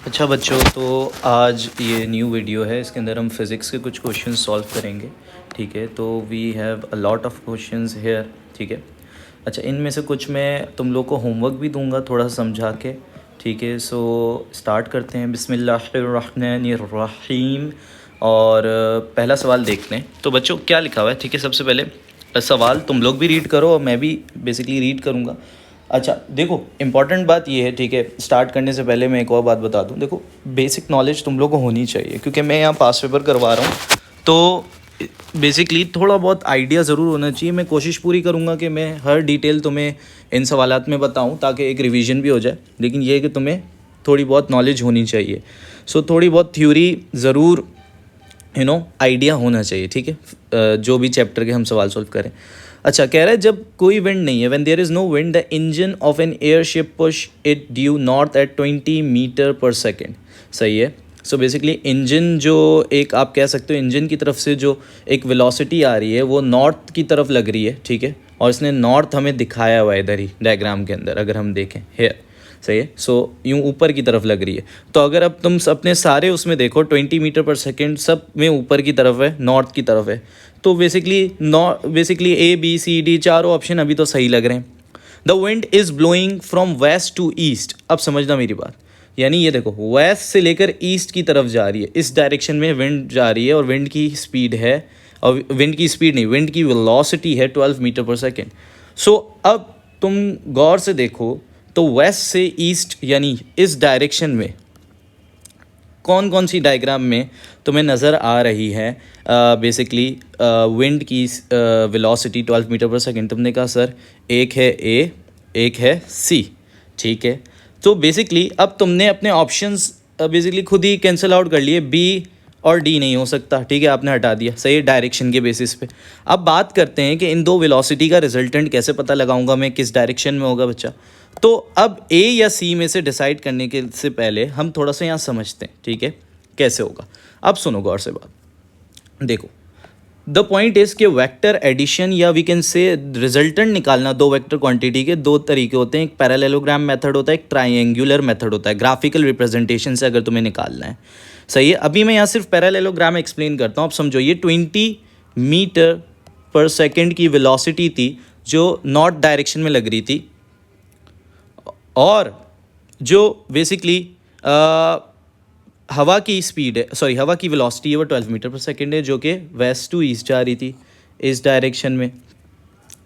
अच्छा बच्चों, तो आज ये न्यू वीडियो है। इसके अंदर हम फिज़िक्स के कुछ क्वेश्चन सॉल्व करेंगे। ठीक है, तो we have a lot of questions here. ठीक है, अच्छा इनमें से कुछ मैं तुम लोग को होमवर्क भी दूंगा थोड़ा सा समझा के। ठीक है, सो स्टार्ट करते हैं। बिस्मिल्लाहिर्रहमानिर्रहीम। और पहला सवाल देखते हैं। तो बच्चों क्या लिखा हुआ है? ठीक है, सबसे पहले सवाल तुम लोग भी रीड करो और मैं भी बेसिकली रीड करूँगा। अच्छा देखो, इम्पॉर्टेंट बात ये है, ठीक है, स्टार्ट करने से पहले मैं एक और बात बता दूं। देखो, बेसिक नॉलेज तुम लोग को होनी चाहिए, क्योंकि मैं यहाँ पास पेपर करवा रहा हूँ। तो बेसिकली थोड़ा बहुत आइडिया ज़रूर होना चाहिए। मैं कोशिश पूरी करूँगा कि मैं हर डिटेल तुम्हें इन सवालात में बताऊँ, ताकि एक रिवीजन भी हो जाए। लेकिन ये है कि तुम्हें थोड़ी बहुत नॉलेज होनी चाहिए। सो थोड़ी बहुत थ्योरी ज़रूर आइडिया होना चाहिए। ठीक है, जो भी चैप्टर के हम सवाल सॉल्व करें। अच्छा, कह रहा है जब कोई विंड नहीं है, when there is no wind, the engine of an airship push it due north at 20 metre per second. सही है। सो बेसिकली इंजन जो एक आप कह सकते हो, इंजन की तरफ से जो एक वेलोसिटी आ रही है वो नॉर्थ की तरफ लग रही है। ठीक है, और इसने नॉर्थ हमें दिखाया हुआ है इधर ही डायग्राम के अंदर, अगर हम देखें हेयर। सही है। सो यूँ ऊपर की तरफ लग रही है। तो अगर अब तुम अपने सारे उसमें देखो 20 मीटर पर सेकेंड सब में ऊपर की तरफ है, नॉर्थ की तरफ है। तो basically A B C D चारों ऑप्शन अभी तो सही लग रहे हैं। The wind is blowing from west to east. अब समझना मेरी बात, यानी ये देखो वेस्ट से लेकर ईस्ट की तरफ जा रही है, इस डायरेक्शन में विंड जा रही है, और विंड की स्पीड है, और विंड की स्पीड नहीं, विंड की वेलोसिटी है 12 मीटर पर सेकेंड। सो अब तुम गौर से देखो, तो वेस्ट से ईस्ट यानी इस डायरेक्शन में कौन कौन सी डायग्राम में तुम्हें नज़र आ रही है बेसिकली विंड की वेलोसिटी 12 मीटर पर सेकेंड? तुमने कहा सर एक है ए, एक है सी। ठीक है, तो बेसिकली अब तुमने अपने ऑप्शंस बेसिकली खुद ही कैंसिल आउट कर लिए। बी और डी नहीं हो सकता। ठीक है, आपने हटा दिया। सही, डायरेक्शन के बेसिस पे। अब बात करते हैं कि इन दो वेलोसिटी का रिजल्टेंट कैसे पता लगाऊंगा मैं, किस डायरेक्शन में होगा बच्चा। तो अब ए या सी में से डिसाइड करने के से पहले हम थोड़ा सा यहाँ समझते हैं। ठीक है, कैसे होगा। अब सुनो गौर से बात। देखो, द पॉइंट इज़ कि वेक्टर एडिशन या वी कैन से रिजल्टेंट निकालना दो वेक्टर क्वांटिटी के दो तरीके होते हैं। एक पैरेललोग्राम मेथड होता है, एक ट्राइंगुलर मेथड होता है। ग्राफिकल रिप्रेजेंटेशन से अगर तुम्हें निकालना है। सही है, अभी मैं यहाँ सिर्फ पैरेललोग्राम एक्सप्लेन करता हूँ। अब समझो, ये 20 मीटर पर सेकेंड की वेलोसिटी थी जो नॉर्थ डायरेक्शन में लग रही थी, और जो बेसिकली हवा की स्पीड है, सॉरी हवा की वेलोसिटी है, वो 12 मीटर पर सेकेंड है, जो कि वेस्ट टू ईस्ट जा रही थी इस डायरेक्शन में।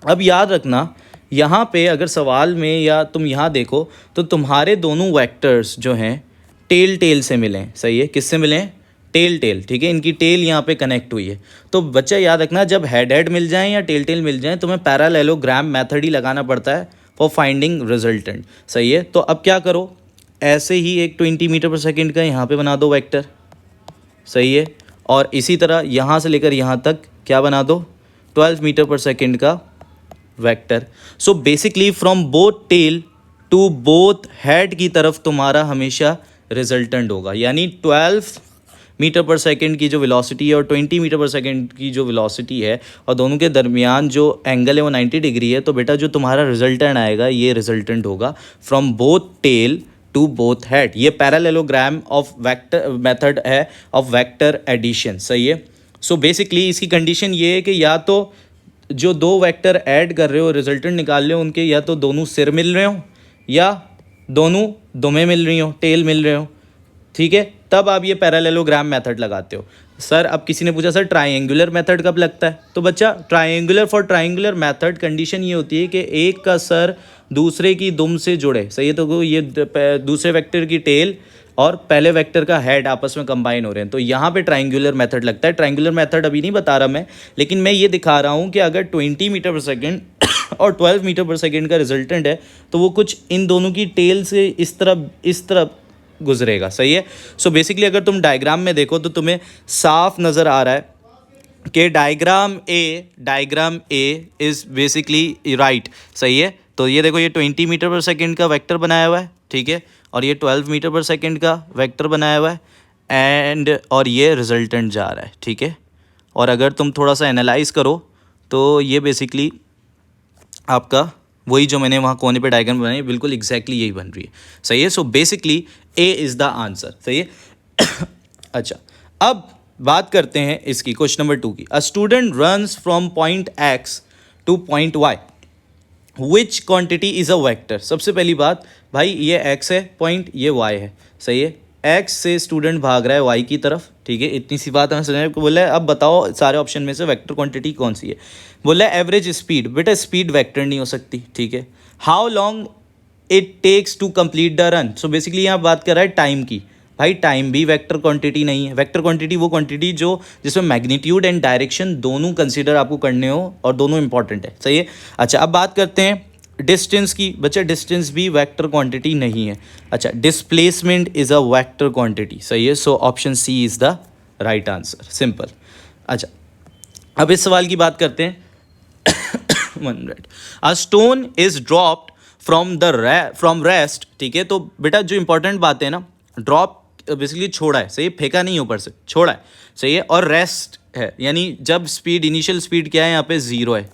अब याद रखना, यहाँ पे अगर सवाल में या तुम यहाँ देखो तो तुम्हारे दोनों वेक्टर्स जो हैं टेल टेल से मिलें। सही है, किससे मिलें? Tail tail. ठीक है, इनकी टेल यहाँ पे कनेक्ट हुई है। तो बच्चा याद रखना, जब हेड हेड मिल जाएं या टेल टेल मिल जाएं, तुम्हें पैरेललोग्राम मेथड ही लगाना पड़ता है फॉर फाइंडिंग रिजल्टेंट। सही है, तो अब क्या करो, ऐसे ही एक 20 मीटर पर सेकेंड का यहाँ पे बना दो वेक्टर। सही है, और इसी तरह यहाँ से लेकर यहाँ तक क्या बना दो, 12 मीटर पर सेकेंड का vector. So basically from both tail to both head की तरफ तुम्हारा हमेशा रिजल्टेंट होगा, यानी 12 मीटर पर सेकेंड की जो वेलोसिटी है और 20 मीटर पर सेकेंड की जो वेलोसिटी है, और दोनों के दरमियान जो एंगल है वो 90 डिग्री है। तो बेटा जो तुम्हारा रिजल्टेंट आएगा, ये रिजल्टेंट होगा from both tail to both head. ये पैरेललोग्राम ऑफ वेक्टर मेथड है ऑफ वेक्टर एडिशन। सही है। सो बेसिकली इसकी कंडीशन ये है कि या तो जो दो वेक्टर ऐड कर रहे हो, रिजल्टेंट निकाल रहे हो, उनके या तो दोनों सिर मिल रहे हो या दोनों दुमें मिल रही हो, टेल मिल रहे हो। ठीक है, तब आप ये पैरेललोग्राम मेथड लगाते हो। सर अब किसी ने पूछा सर ट्राइंगुलर मेथड कब लगता है? तो बच्चा triangular for triangular method condition ये होती है कि एक का सर दूसरे की दुम से जुड़े। सही है, तो ये दूसरे वेक्टर की टेल और पहले वेक्टर का हेड आपस में कंबाइन हो रहे हैं, तो यहाँ पे ट्राइंगुलर मेथड लगता है। ट्राइंगुलर मेथड अभी नहीं बता रहा मैं, लेकिन मैं ये दिखा रहा हूँ कि अगर 20 मीटर पर सेकेंड और 12 मीटर पर सेकेंड का रिजल्टेंट है, तो वो कुछ इन दोनों की टेल से इस तरफ गुजरेगा। सही है। सो बेसिकली अगर तुम डायग्राम में देखो तो तुम्हें साफ नज़र आ रहा है कि diagram A is basically right. सही है, तो ये देखो, ये 20 मीटर पर सेकेंड का वेक्टर बनाया हुआ है। ठीक है, और ये 12 मीटर पर सेकेंड का वेक्टर बनाया हुआ है, और ये रिजल्टेंट जा रहा है। ठीक है, और अगर तुम थोड़ा सा एनालाइज करो तो ये बेसिकली आपका वही जो मैंने वहाँ कोने पे डायग्राम बनाई, बिल्कुल एग्जैक्टली यही बन रही है। सही है। So basically A is the answer, सही है। अच्छा, अब बात करते हैं इसकी क्वेश्चन नंबर 2 की। A student runs from point X to point Y, which quantity is a vector. सबसे पहली बात भाई, ये x है पॉइंट, ये y है, सही है। x से स्टूडेंट भाग रहा है y की तरफ, ठीक है, इतनी सी बात हमें समझने को बोला है। अब बताओ सारे ऑप्शन में से वेक्टर क्वांटिटी कौन सी है। बोला है एवरेज स्पीड, बेटा स्पीड वेक्टर नहीं हो सकती, ठीक है। How long it takes to complete the run, so basically यहाँ बात कर रहा है टाइम की। भाई टाइम भी वेक्टर क्वांटिटी नहीं है। वेक्टर क्वांटिटी वो क्वांटिटी जो जिसमें मैग्नीट्यूड एंड डायरेक्शन दोनों कंसीडर आपको करने हो और दोनों इंपॉर्टेंट है, सही है। अच्छा, अब बात करते हैं डिस्टेंस की। बच्चा डिस्टेंस भी वेक्टर क्वांटिटी नहीं है। अच्छा, displacement is a vector quantity, सही है। So option C is the right answer, simple. अच्छा, अब इस सवाल की बात करते हैं। 1 minute. A stone is dropped from rest, ठीक है। तो बेटा जो इंपॉर्टेंट बात है ना, ड्रॉप बेसिकली छोड़ा है, सही है, फेंका नहीं ऊपर से, छोड़ा है, सही है। और रेस्ट है, यानी जब स्पीड, इनिशियल स्पीड क्या है यहाँ पे 0 है।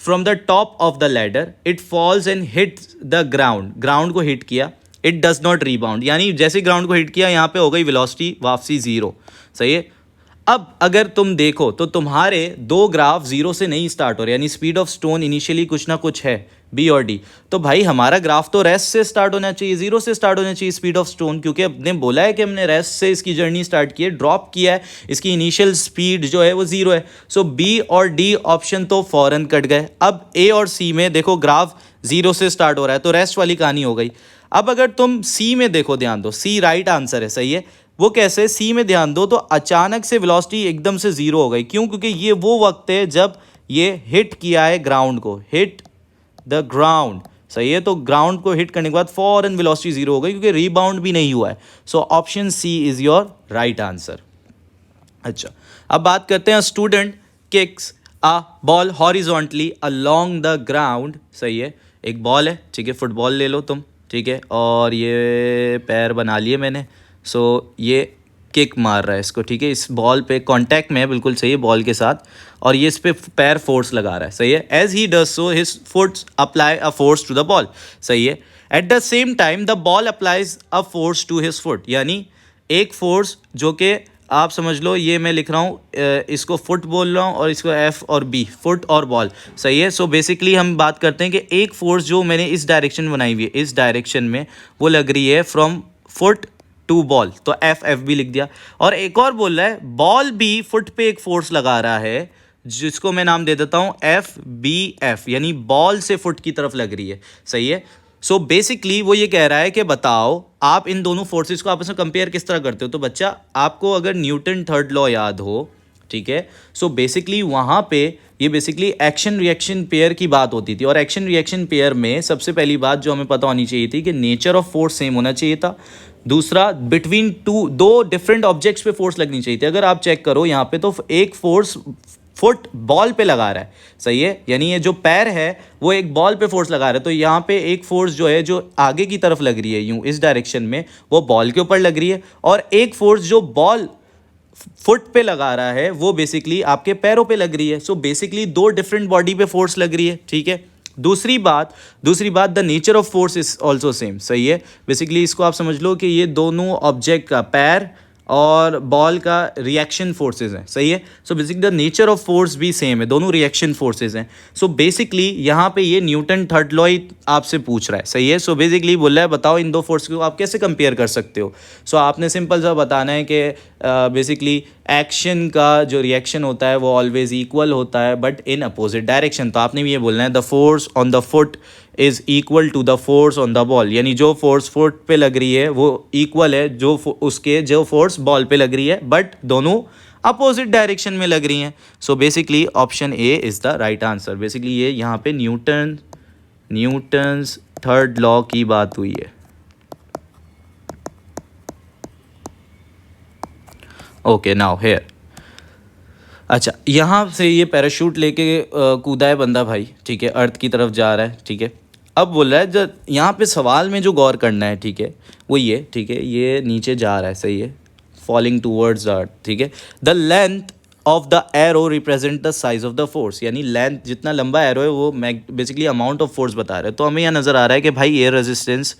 From the top of the ladder it falls and hit the ground, ground को हिट किया, इट डज नॉट रीबाउंड, यानी जैसे ग्राउंड को हिट किया यहाँ पे हो गई वेलोसिटी वापसी 0, सही है। अब अगर तुम देखो तो तुम्हारे दो ग्राफ 0 से नहीं स्टार्ट हो रहे, यानी स्पीड ऑफ स्टोन इनिशियली कुछ ना कुछ है, बी और डी। तो भाई हमारा ग्राफ तो रेस्ट से स्टार्ट होना चाहिए, 0 से स्टार्ट होना चाहिए स्पीड ऑफ स्टोन, क्योंकि हमने बोला है कि हमने रेस्ट से इसकी जर्नी स्टार्ट की है, ड्रॉप किया है, इसकी इनिशियल स्पीड जो है वो 0 है। सो बी और डी ऑप्शन तो फौरन कट गए। अब ए और सी में देखो ग्राफ 0 से स्टार्ट हो रहा है, तो रेस्ट वाली कहानी हो गई। अब अगर तुम सी में देखो, ध्यान दो, सी राइट आंसर है, सही है। वो कैसे, सी में ध्यान दो तो अचानक से वेलोसिटी एकदम से 0 हो गई, क्यों? क्योंकि ये वो वक्त है जब ये हिट किया है ग्राउंड को, हिट द ग्राउंड, सही है। तो ग्राउंड को हिट करने के बाद फौरन वेलोसिटी 0 हो गई, क्योंकि रीबाउंड भी नहीं हुआ है। So option C is your right answer. अच्छा, अब बात करते हैं student kicks a ball horizontally along the ground, सही है। एक बॉल है, ठीक है, फुटबॉल ले लो तुम, ठीक है, और ये पैर बना लिए मैंने। सो ये किक मार रहा है इसको, ठीक है, इस बॉल पे कांटेक्ट में है, बिल्कुल सही है, बॉल के साथ, और ये इस पे पैर फोर्स लगा रहा है, सही है। As he does so his foots apply a force to the ball, सही है। At the same time the ball applies a force to his foot, यानी एक फोर्स जो कि आप समझ लो, ये मैं लिख रहा हूँ, इसको फुट बोल रहा हूँ और इसको एफ और बी, फुट और बॉल, सही है। सो बेसिकली हम बात करते हैं कि एक फोर्स जो मैंने इस डायरेक्शन बनाई हुई है, इस डायरेक्शन में वो लग रही है फ्रॉम फुट टू बॉल, तो एफ एफ भी लिख दिया। और एक और बोल रहा है बॉल भी फुट पे एक फोर्स लगा रहा है, जिसको मैं नाम दे देता हूँ एफ बी एफ, यानी बॉल से फुट की तरफ लग रही है, सही है। सो बेसिकली वो ये कह रहा है कि बताओ आप इन दोनों फोर्सेस को आपस में कंपेयर किस तरह करते हो। तो बच्चा आपको अगर न्यूटन थर्ड लॉ याद हो, ठीक है, सो बेसिकली वहाँ पे ये बेसिकली एक्शन रिएक्शन पेयर की बात होती थी, और एक्शन रिएक्शन पेयर में सबसे पहली बात जो हमें पता होनी चाहिए थी कि नेचर ऑफ फोर्स सेम होना चाहिए था। दूसरा, बिटवीन दो डिफरेंट ऑब्जेक्ट्स पे फोर्स लगनी चाहिए थी। अगर आप चेक करो यहाँ पे तो एक फोर्स फुट बॉल पे लगा रहा है, सही है, यानी ये जो पैर है वो एक बॉल पे फोर्स लगा रहा है। तो यहाँ पे एक फोर्स जो है जो आगे की तरफ लग रही है यूं इस डायरेक्शन में, वो बॉल के ऊपर लग रही है, और एक फोर्स जो बॉल फुट पे लगा रहा है वो बेसिकली आपके पैरों पे लग रही है। सो बेसिकली दो डिफरेंट बॉडी पे फोर्स लग रही है, ठीक है। दूसरी बात the nature of force is also same, सही है। बेसिकली इसको आप समझ लो कि ये दोनों ऑब्जेक्ट का, पैर और बॉल का रिएक्शन फोर्सेस हैं, सही है। So basically the nature of force भी सेम है, दोनों रिएक्शन फोर्सेस हैं। सो बेसिकली यहाँ पे ये न्यूटन थर्ड लॉ आपसे पूछ रहा है, सही है। सो बेसिकली बोल रहा है बताओ इन दो फोर्स को आप कैसे कंपेयर कर सकते हो। सो आपने सिंपल सा बताना है कि बेसिकली एक्शन का जो रिएक्शन होता है वो ऑलवेज इक्वल होता है बट इन अपोजिट डायरेक्शन। तो आपने भी ये बोलना है the force on the foot is equal to the force on the ball, यानी जो फोर्स फुट पे लग रही है वो इक्वल है जो फोर्स बॉल पे लग रही है, बट दोनों अपोजिट डायरेक्शन में लग रही हैं। So basically option A is the right answer. Basically ये यहाँ पे न्यूटन्स थर्ड लॉ की बात हुई है। Okay, now here. अच्छा, यहाँ से ये पैराशूट लेके कूदा है बंदा भाई, ठीक है, अर्थ की तरफ जा रहा है, ठीक है। अब बोल रहा है जब यहाँ पे सवाल में जो गौर करना है, ठीक है, वो ये, ठीक है, ये नीचे जा रहा है, सही है, फॉलिंग टूवर्ड्स अर्थ, ठीक है। The length of the arrow represent the size of the force, यानी लेंथ जितना लंबा एरो है वो बेसिकली अमाउंट ऑफ फोर्स बता रहा है। तो हमें यहाँ नज़र आ रहा है कि भाई एयर रेजिस्टेंस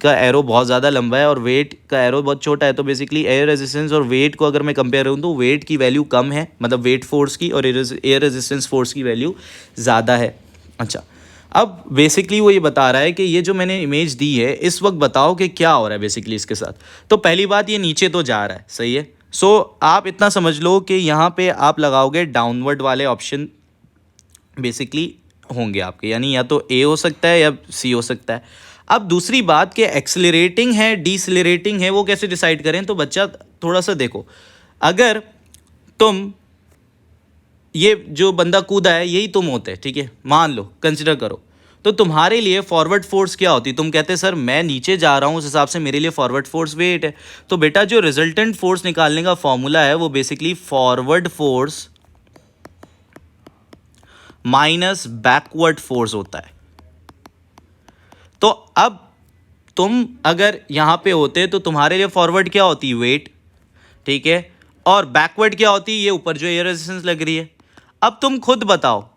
का एरो बहुत ज़्यादा लंबा है और वेट का एरो बहुत छोटा है, तो बेसिकली एयर रेजिस्टेंस और वेट को अगर मैं कंपेयर करूँ तो वेट की वैल्यू कम है, मतलब वेट फोर्स की, और एयर रेजिस्टेंस फोर्स की वैल्यू ज़्यादा है। अच्छा, अब बेसिकली वो ये बता रहा है कि ये जो मैंने इमेज दी है इस वक्त बताओ कि क्या हो रहा है बेसिकली इसके साथ। तो पहली बात, ये नीचे तो जा रहा है, सही है। सो आप इतना समझ लो कि यहाँ पे आप लगाओगे डाउनवर्ड वाले ऑप्शन बेसिकली होंगे आपके, यानी या तो ए हो सकता है या सी हो सकता है। अब दूसरी बात कि एक्सेलरेटिंग है डीसेलरेटिंग है वो कैसे डिसाइड करें, तो बच्चा थोड़ा सा देखो, अगर तुम ये जो बंदा कूदा है यही तुम होते, ठीक है, मान लो कंसिडर करो, तो तुम्हारे लिए फॉरवर्ड फोर्स क्या होती, तुम कहते सर मैं नीचे जा रहा हूँ उस हिसाब से मेरे लिए फॉरवर्ड फोर्स वेट है। तो बेटा जो रिजल्टेंट फोर्स निकालने का फॉर्मूला है वो basically forward force minus backward force होता है। तो अब तुम अगर यहां पे होते तो तुम्हारे लिए फॉरवर्ड क्या होती, वेट, ठीक है, और बैकवर्ड क्या होती, ये ऊपर जो एयर रेजिस्टेंस लग रही है। अब तुम खुद बताओ,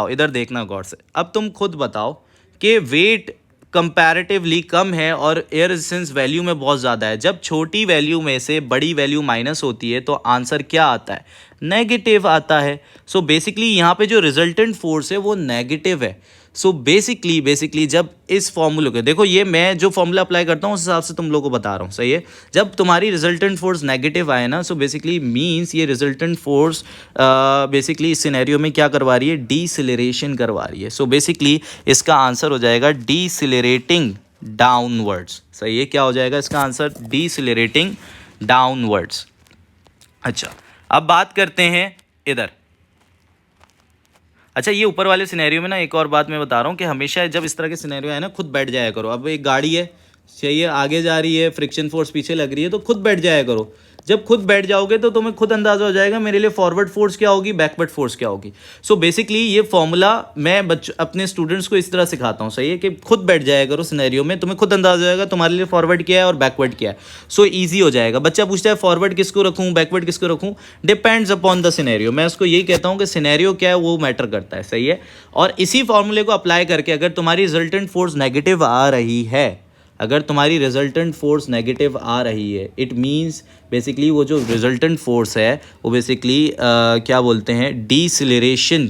इधर देखना गौर से, अब तुम खुद बताओ कि वेट कंपैरेटिवली कम है और एयर रेजिस्टेंस वैल्यू में बहुत ज़्यादा है। जब छोटी वैल्यू में से बड़ी वैल्यू माइनस होती है तो आंसर क्या आता है, नेगेटिव आता है। सो बेसिकली यहाँ पे जो रिजल्टेंट फोर्स है वो नेगेटिव है। सो बेसिकली जब इस फॉर्मूले को देखो, ये मैं जो फॉर्मूला अप्लाई करता हूँ उस हिसाब से तुम लोगों को बता रहा हूँ, सही है। जब तुम्हारी रिजल्टेंट फोर्स नेगेटिव आए ना, सो बेसिकली मींस ये रिजल्टेंट फोर्स बेसिकली इस सिनेरियो में क्या करवा रही है, डीसिलरेशन करवा रही है। सो बेसिकली इसका आंसर हो जाएगा डीसिलरेटिंग डाउनवर्ड्स, सही है। क्या हो जाएगा इसका आंसर, डीसिलरेटिंग डाउनवर्ड्स। अच्छा, अब बात करते हैं इधर। अच्छा, ये ऊपर वाले सिनेरियो में ना एक और बात मैं बता रहा हूँ कि हमेशा जब इस तरह के सिनेरियो है ना, खुद बैठ जाया करो। अब एक गाड़ी है, चाहिए आगे जा रही है, फ्रिक्शन फोर्स पीछे लग रही है, तो खुद बैठ जाया करो। जब खुद बैठ जाओगे तो तुम्हें खुद अंदाजा हो जाएगा मेरे लिए फॉरवर्ड फोर्स क्या होगी, बैकवर्ड फोर्स क्या होगी। सो बेसिकली ये फॉर्मूला मैं अपने स्टूडेंट्स को इस तरह सिखाता हूँ, सही है, कि खुद बैठ जाया करो सिनेरियो में, तुम्हें खुद अंदाजा हो जाएगा तुम्हारे लिए फॉरवर्ड क्या है और बैकवर्ड क्या है। सो ईजी हो जाएगा। बच्चा पूछता है फॉरवर्ड किसको रखूँ, बैकवर्ड किसको रखूँ, डिपेंड्स अपॉन द सिनेरियो। मैं उसको यही कहता हूँ कि सिनेरियो क्या है वो मैटर करता है, सही है। और इसी फॉर्मूले को अप्लाई करके अगर तुम्हारी रिजल्टेंट फोर्स नेगेटिव आ रही है, अगर तुम्हारी रिजल्टेंट फोर्स नेगेटिव आ रही है, इट मींस बेसिकली वो जो रिजल्टेंट फोर्स है वो बेसिकली क्या बोलते हैं, डीसिलरेशन।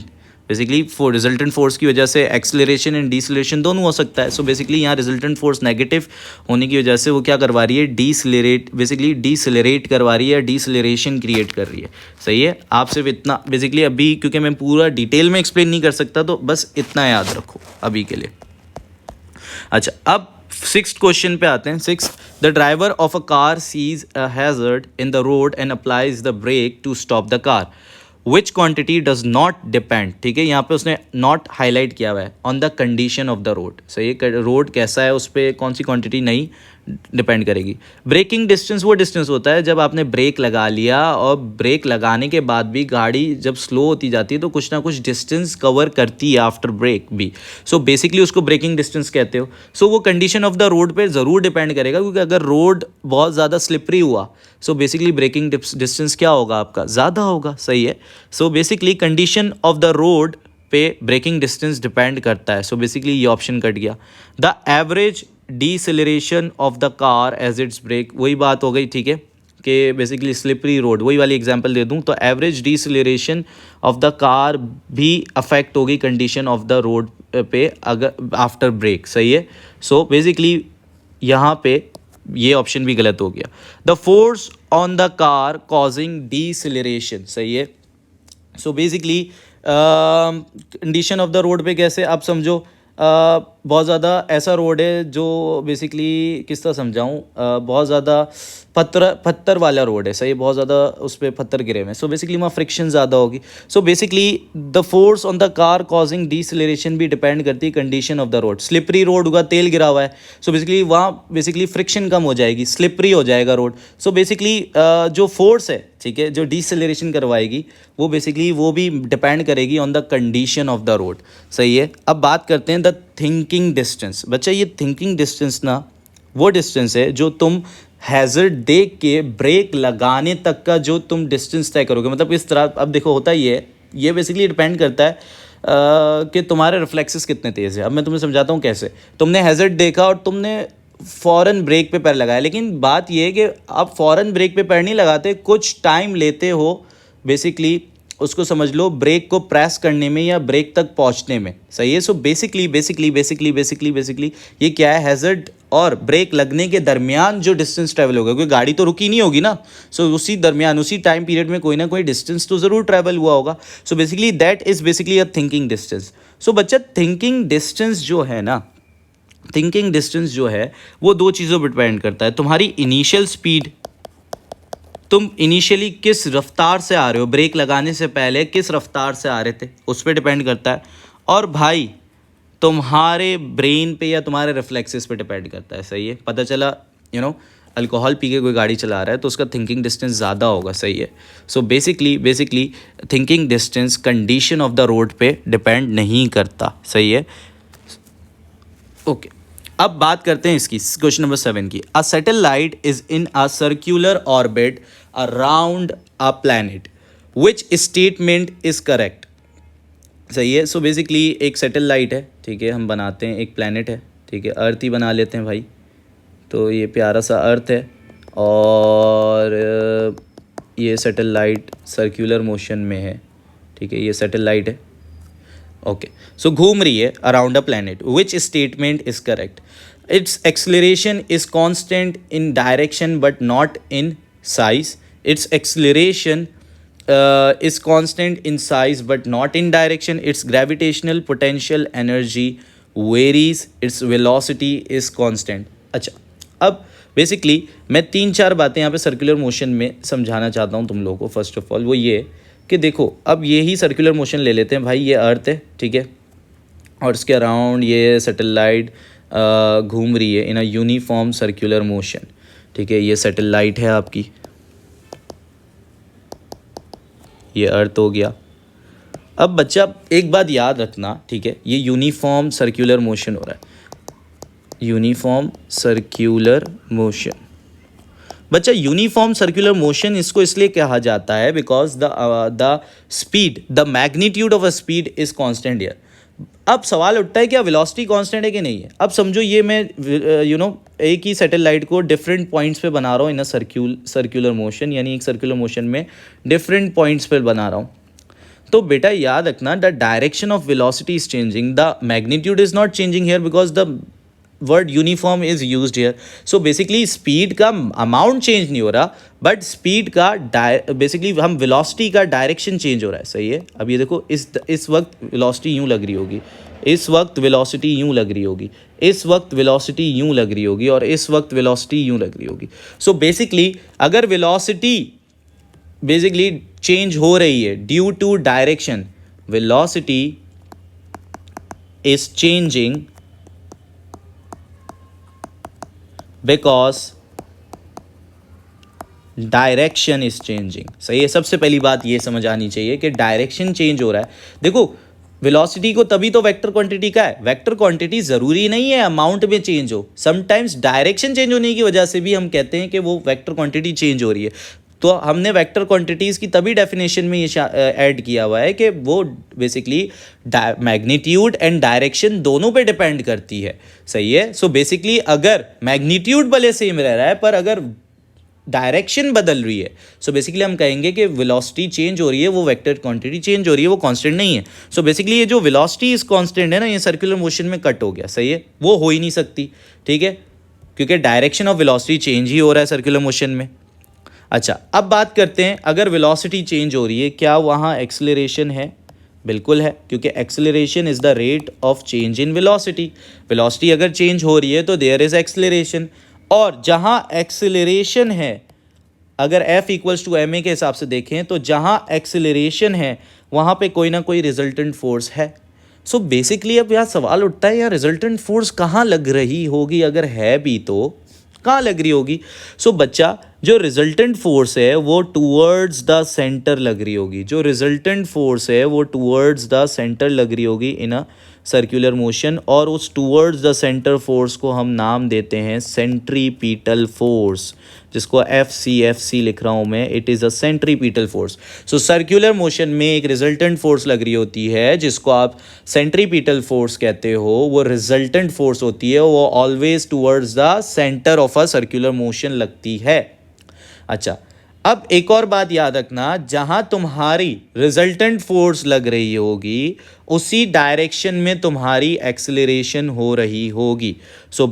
बेसिकली फॉर रिजल्टेंट फोर्स की वजह से एक्सेलरेशन एंड डीसिलरेशन दोनों हो सकता है। सो बेसिकली यहाँ रिजल्टेंट फोर्स नेगेटिव होने की वजह से वो क्या करवा रही है, डीसिलरेट करवा रही है, डीसिलरेशन क्रिएट कर रही है, सही है। आप सिर्फ इतना बेसिकली अभी, क्योंकि मैं पूरा डिटेल में एक्सप्लेन नहीं कर सकता, तो बस इतना याद रखो अभी के लिए। अच्छा, अब सिक्स्थ क्वेश्चन पे आते हैं। Six, the driver of a car sees a hazard in the road and applies the brake to stop the car, which quantity does not depend, ठीक है, यहाँ पे उसने नॉट हाईलाइट किया हुआ है, on the condition of the road, सही है, रोड कैसा है उस पर कौन सी क्वांटिटी नहीं डिपेंड करेगी। ब्रेकिंग डिस्टेंस वो डिस्टेंस होता है जब आपने ब्रेक लगा लिया और ब्रेक लगाने के बाद भी गाड़ी जब स्लो होती जाती है तो कुछ ना कुछ डिस्टेंस कवर करती है आफ्टर ब्रेक भी। सो बेसिकली उसको ब्रेकिंग डिस्टेंस कहते हो। सो वो कंडीशन ऑफ द रोड पे ज़रूर डिपेंड करेगा, क्योंकि अगर रोड बहुत ज़्यादा स्लिपरी हुआ सो बेसिकली ब्रेकिंग डिस्टेंस क्या होगा आपका, ज़्यादा होगा, सही है। So basically condition of the road पे ब्रेकिंग डिस्टेंस डिपेंड करता है। सो बेसिकली ये ऑप्शन कट गया। The average deceleration of the car as it's brake, वही बात हो गई, ठीक है, कि बेसिकली स्लिपरी रोड, वही वाली एग्जांपल दे दूं तो average deceleration of the car भी अफेक्ट होगी कंडीशन ऑफ द रोड पे अगर आफ्टर ब्रेक, सही है। सो बेसिकली यहाँ पे ये ऑप्शन भी गलत हो गया। The force on the car causing deceleration, सही है। So basically condition of the road पे कैसे, आप समझो बहुत ज़्यादा ऐसा रोड है जो बेसिकली किस तरह समझाऊँ, बहुत ज़्यादा पत्थर वाला रोड है, सही, बहुत ज़्यादा उस पर पत्थर गिरे हुए हैं। सो बेसिकली वहाँ फ्रिक्शन ज़्यादा होगी। So basically the force on the car causing deceleration भी डिपेंड करती है condition of the road. Slippery road होगा, तेल गिरा हुआ है, सो बेसिकली वहाँ बेसिकली फ्रिक्शन कम हो जाएगी, स्लिपरी हो जाएगा रोड। सो बेसिकली जो फोर्स है, ठीक है, जो डीसेलरेशन करवाएगी वो बेसिकली वो भी डिपेंड करेगी on the condition of the road, सही है। अब बात करते हैं द थिंकिंग डिस्टेंस। बच्चा ये थिंकिंग डिस्टेंस ना वो डिस्टेंस है जो तुम हैजर्ड देख के ब्रेक लगाने तक का जो तुम डिस्टेंस तय करोगे। मतलब इस तरह, अब देखो होता ही है, ये बेसिकली डिपेंड करता है कि तुम्हारे रिफ्लेक्सेस कितने तेज़ है। अब मैं तुम्हें समझाता हूँ कैसे। तुमने हैजर्ड देखा और तुमने फ़ौरन ब्रेक पे पैर लगाया, लेकिन बात ये है कि आप फ़ौरन ब्रेक पे पैर नहीं लगाते, कुछ टाइम लेते हो बेसिकली, उसको समझ लो ब्रेक को प्रेस करने में या ब्रेक तक पहुंचने में, सही है। सो बेसिकली ये क्या है, हैज़र्ड और ब्रेक लगने के दरमियान जो डिस्टेंस ट्रैवल होगा, क्योंकि गाड़ी तो रुकी नहीं होगी ना, सो उसी दरमियान उसी टाइम पीरियड में कोई ना कोई डिस्टेंस तो ज़रूर ट्रैवल हुआ होगा। So basically that is basically a thinking distance. So बच्चा थिंकिंग डिस्टेंस जो है ना, थिंकिंग डिस्टेंस जो है वो दो चीज़ों पर डिपेंड करता है, तुम्हारी इनिशियल स्पीड, तुम इनिशियली किस रफ्तार से आ रहे हो, ब्रेक लगाने से पहले किस रफ्तार से आ रहे थे उस पर डिपेंड करता है, और भाई तुम्हारे ब्रेन पे या तुम्हारे रिफ्लेक्सेस पे डिपेंड करता है, सही है। पता चला अल्कोहल पी के कोई गाड़ी चला रहा है तो उसका थिंकिंग डिस्टेंस ज़्यादा होगा, सही है। So basically thinking distance condition of the road पे डिपेंड नहीं करता, सही है। ओके, अब बात करते हैं इसकी, क्वेश्चन नंबर 7 की। A satellite is in a circular orbit around a planet, which statement is correct, सही है। सो बेसिकली एक सैटेलाइट है, ठीक है, हम बनाते हैं, एक प्लैनेट है, ठीक है, अर्थ ही बना लेते हैं भाई। तो ये प्यारा सा अर्थ है और ये सैटेलाइट सर्क्यूलर मोशन में है, ठीक है, ये सैटेलाइट है, ओके। सो घूम रही है around a planet, which statement is correct. It's acceleration is constant in direction but not in size. It's acceleration is constant in size but not in direction. Its gravitational potential energy varies. Its velocity is constant. अच्छा, अब basically मैं 3-4 बातें यहाँ पे circular motion में समझाना चाहता हूँ तुम लोगों को। फर्स्ट ऑफ ऑल वो ये कि देखो, अब ये ही सर्कुलर मोशन ले लेते हैं भाई, ये अर्थ है, ठीक है, और इसके अराउंड ये सैटेलाइट घूम रही है in a uniform circular motion, ठीक है, ये सैटेलाइट है आपकी, ये अर्थ हो गया। अब बच्चा एक बात याद रखना, ठीक है, ये यूनिफॉर्म सर्कुलर मोशन हो रहा है, यूनिफॉर्म सर्कुलर मोशन। बच्चा यूनिफॉर्म सर्कुलर मोशन इसको इसलिए कहा जाता है because the speed, the magnitude of a speed is constant here. अब सवाल उठता है क्या वेलोसिटी कांस्टेंट है कि नहीं है। अब समझो ये मैं एक ही सैटेलाइट को डिफरेंट पॉइंट्स पे बना रहा हूँ इन अ सर्कुलर मोशन, यानी एक सर्कुलर मोशन में डिफरेंट पॉइंट्स पे बना रहा हूँ। तो बेटा याद रखना, the direction of velocity is changing, the magnitude is not changing here because the word uniform is used here. So basically speed का अमाउंट चेंज नहीं हो रहा, बट स्पीड का बेसिकली हम वेलोसिटी का डायरेक्शन चेंज हो रहा है, सही है। अब ये देखो, इस वक्त वेलोसिटी यूँ लग रही होगी, इस वक्त वेलोसिटी यूँ लग रही होगी, इस वक्त वेलोसिटी यूँ लग रही होगी, और इस वक्त वेलोसिटी यूँ लग रही होगी। सो बेसिकली अगर वेलोसिटी बेसिकली चेंज हो रही है due to direction, velocity is changing because direction is changing, सही है। सबसे पहली बात ये समझ आनी चाहिए कि डायरेक्शन चेंज हो रहा है। देखो वेलोसिटी को तभी तो वेक्टर क्वांटिटी का है, वेक्टर क्वांटिटी ज़रूरी नहीं है अमाउंट में चेंज हो, समटाइम्स डायरेक्शन चेंज होने की वजह से भी हम कहते हैं कि वो वेक्टर क्वांटिटी चेंज हो रही है। तो हमने वेक्टर क्वांटिटीज़ की तभी डेफिनेशन में ये ऐड किया हुआ है कि वो बेसिकली मैग्नीट्यूड एंड डायरेक्शन दोनों पे डिपेंड करती है, सही है। सो बेसिकली अगर मैग्नीट्यूड भले सेम रह रहा है पर अगर डायरेक्शन बदल रही है, सो बेसिकली हम कहेंगे कि वेलोसिटी चेंज हो रही है, वो वेक्टर क्वांटिटी चेंज हो रही है, वो कांस्टेंट नहीं है। सो बेसिकली ये जो वेलोसिटी इज कांस्टेंट है ना, ये सर्कुलर मोशन में कट हो गया, सही है, वो हो ही नहीं सकती, ठीक है, क्योंकि डायरेक्शन ऑफ वेलोसिटी चेंज ही हो रहा है सर्कुलर मोशन में। अच्छा, अब बात करते हैं, अगर वेलोसिटी चेंज हो रही है क्या वहाँ एक्सेलरेशन है? बिल्कुल है, क्योंकि acceleration is the rate of change in velocity. Velocity अगर चेंज हो रही है तो देयर इज़ एक्सेलरेशन, और जहाँ एक्सेलरेशन है, अगर F इक्वल्स टू ma के हिसाब से देखें तो जहाँ एक्सेलरेशन है वहाँ पे कोई ना कोई रिजल्टेंट फोर्स है। सो बेसिकली अब यहाँ सवाल उठता है, यार रिजल्टेंट फोर्स कहाँ लग रही होगी, अगर है भी तो कहाँ लग रही होगी। सो बच्चा जो रिजल्टेंट फोर्स है वो टूवर्ड्स द सेंटर लग रही होगी, जो रिजल्टेंट फोर्स है वो टूवर्ड्स द सेंटर लग रही होगी इन अ सर्कुलर मोशन, और उस टूवर्ड्स द सेंटर फोर्स को हम नाम देते हैं सेंट्रीपीटल फोर्स, जिसको एफ सी लिख रहा हूँ मैं, it is a centripetal force. So circular motion में एक रिजल्टेंट फोर्स लग रही होती है जिसको आप सेंट्रीपीटल फोर्स कहते हो, वो रिजल्टेंट फोर्स होती है, वो always towards the centre of a circular motion लगती है। अच्छा, अब एक और बात याद रखना, जहां तुम्हारी रिजल्टेंट फोर्स लग रही होगी उसी डायरेक्शन में तुम्हारी एक्सेलरेशन हो रही होगी। सो